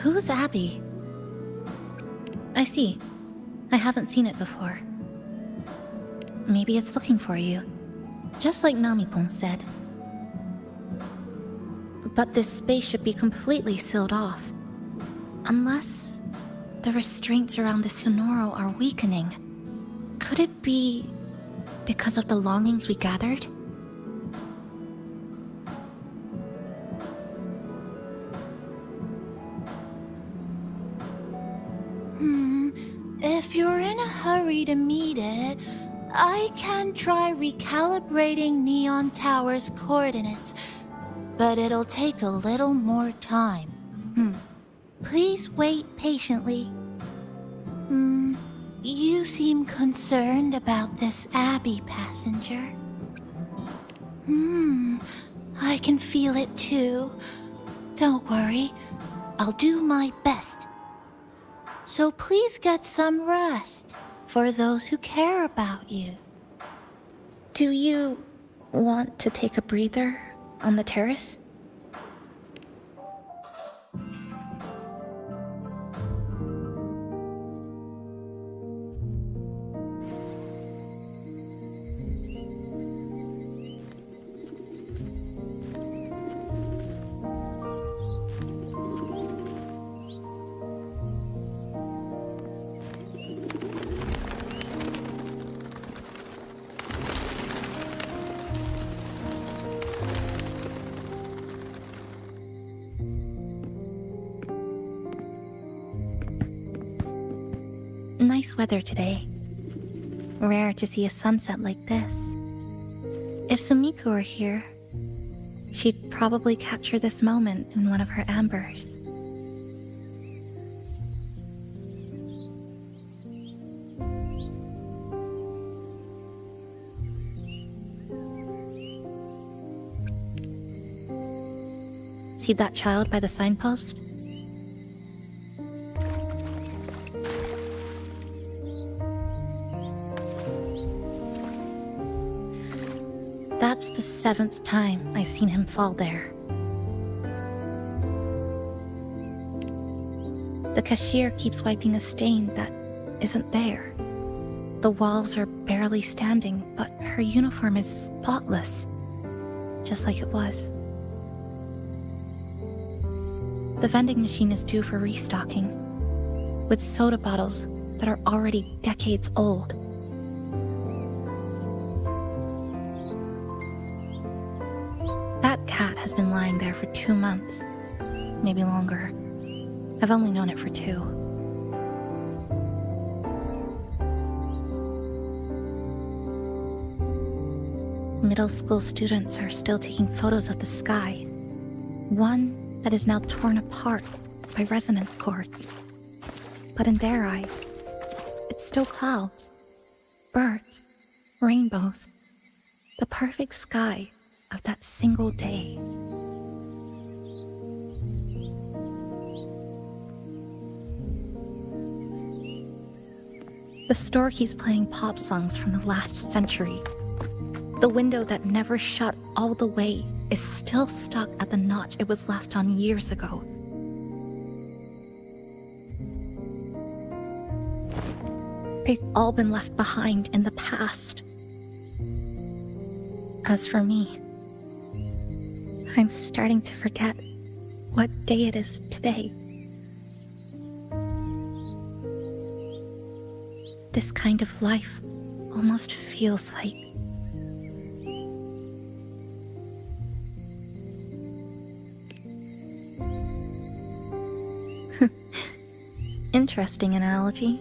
Who's Abby? I see. I haven't seen it before. Maybe it's looking for you, just like Namipon said. But this space should be completely sealed off. Unless the restraints around the Sonoro are weakening. Could it be because of the longings we gathered? If you're in a hurry to meet it, I can try recalibrating Neon Tower's coordinates, but it'll take a little more time. Please wait patiently. You seem concerned about this Abby, passenger. I can feel it too. Don't worry, I'll do my best. So please get some rest for those who care about you. Do you want to take a breather on the terrace? Nice weather today. Rare to see a sunset like this. If Sumiko were here, she'd probably capture this moment in one of her ambers. See that child by the signpost? That's the 7th time I've seen him fall there. The cashier keeps wiping a stain that isn't there. The walls are barely standing, but her uniform is spotless, just like it was. The vending machine is due for restocking, with soda bottles that are already decades old. That cat has been lying there for 2 months, maybe longer. I've only known it for 2. Middle school students are still taking photos of the sky. One that is now torn apart by resonance cords. But in their eye, it's still clouds, birds, rainbows, the perfect sky of that single day. The store keeps playing pop songs from the last century. The window that never shut all the way is still stuck at the notch it was left on years ago. They've all been left behind in the past. As for me, I'm starting to forget what day it is today. This kind of life almost feels like interesting analogy.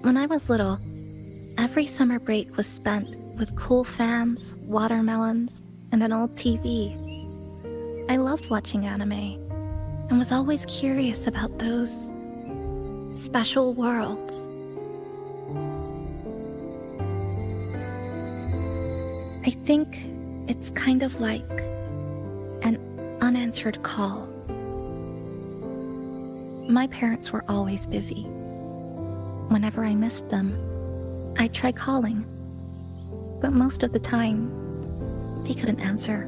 When I was little, every summer break was spent with cool fans, watermelons, and an old TV. I loved watching anime and was always curious about those special worlds. I think it's kind of like an unanswered call. My parents were always busy. Whenever I missed them, I'd try calling, but most of the time, they couldn't answer.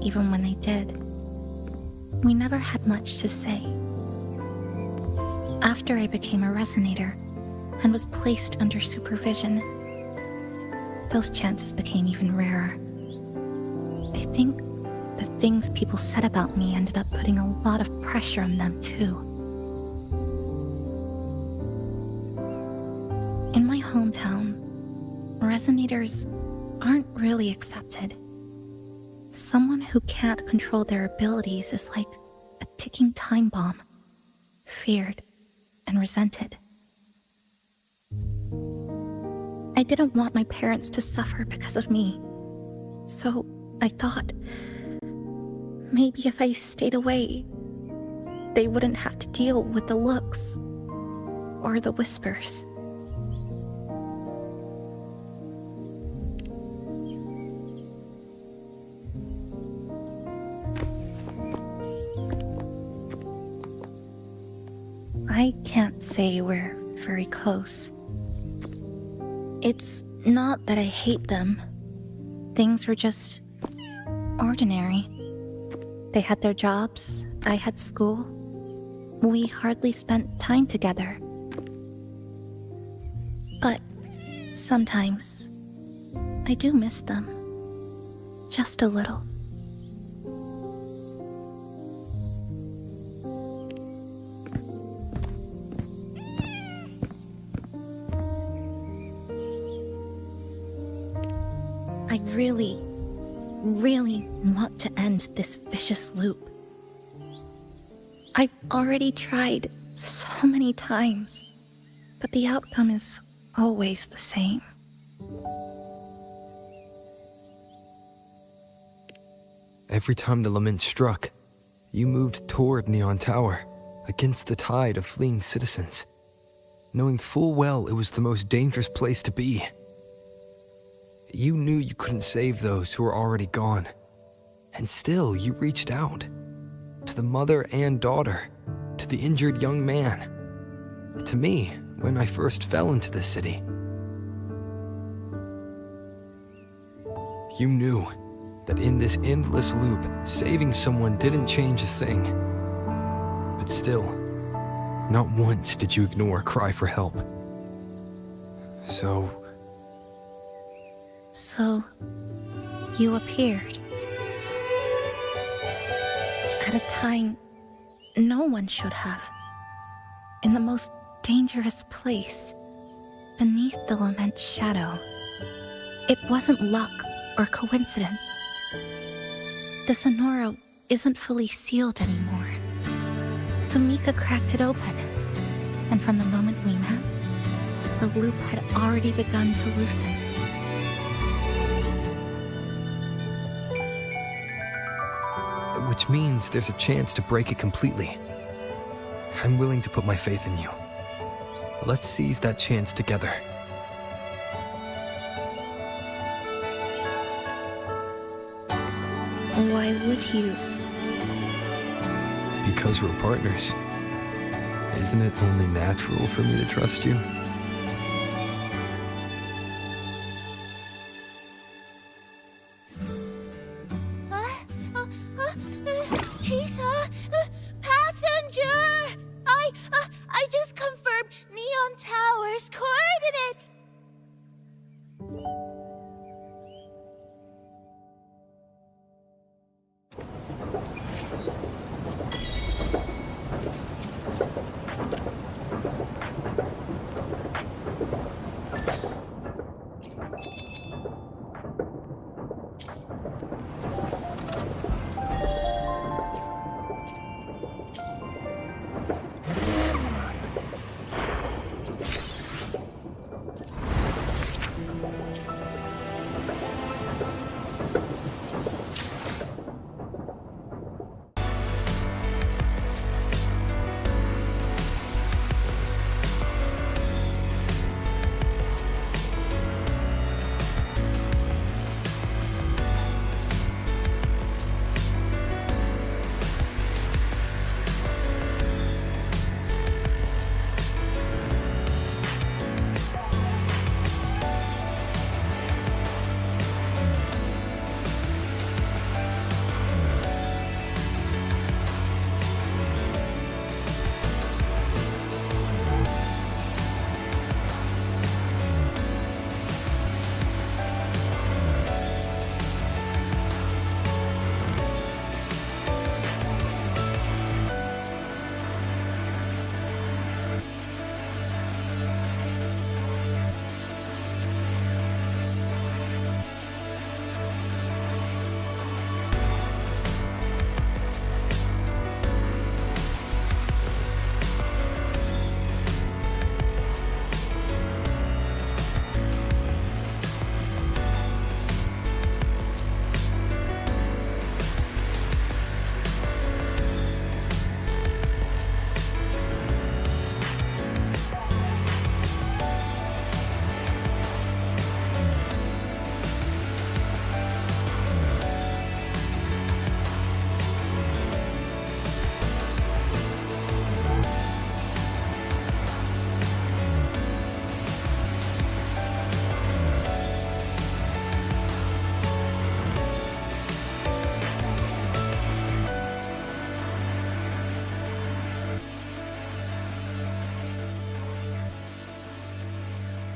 Even when they did, we never had much to say. After I became a resonator and was placed under supervision, those chances became even rarer. I think the things people said about me ended up putting a lot of pressure on them too. In my hometown, resonators aren't really accepted. Someone who can't control their abilities is like a ticking time bomb, feared and resented. I didn't want my parents to suffer because of me, so I thought maybe if I stayed away, they wouldn't have to deal with the looks or the whispers. I can't say we're very close. It's not that I hate them. Things were just ordinary. They had their jobs, I had school. We hardly spent time together. But sometimes, I do miss them. Just a little. I really want to end this vicious loop. I've already tried so many times, but the outcome is always the same. Every time the lament struck, you moved toward Neon Tower, against the tide of fleeing citizens, knowing full well it was the most dangerous place to be. You knew you couldn't save those who were already gone, and still you reached out, to the mother and daughter, to the injured young man, to me when I first fell into the city. You knew that in this endless loop, saving someone didn't change a thing. But still, not once did you ignore a cry for help. So, you appeared. At a time no one should have. In the most dangerous place. Beneath the lament shadow. It wasn't luck or coincidence. The Sonoro isn't fully sealed anymore. So Mika cracked it open. And from the moment we met, the loop had already begun to loosen. which means there's a chance to break it completely. I'm willing to put my faith in you. Let's seize that chance together. Why would you? Because we're partners. Isn't it only natural for me to trust you?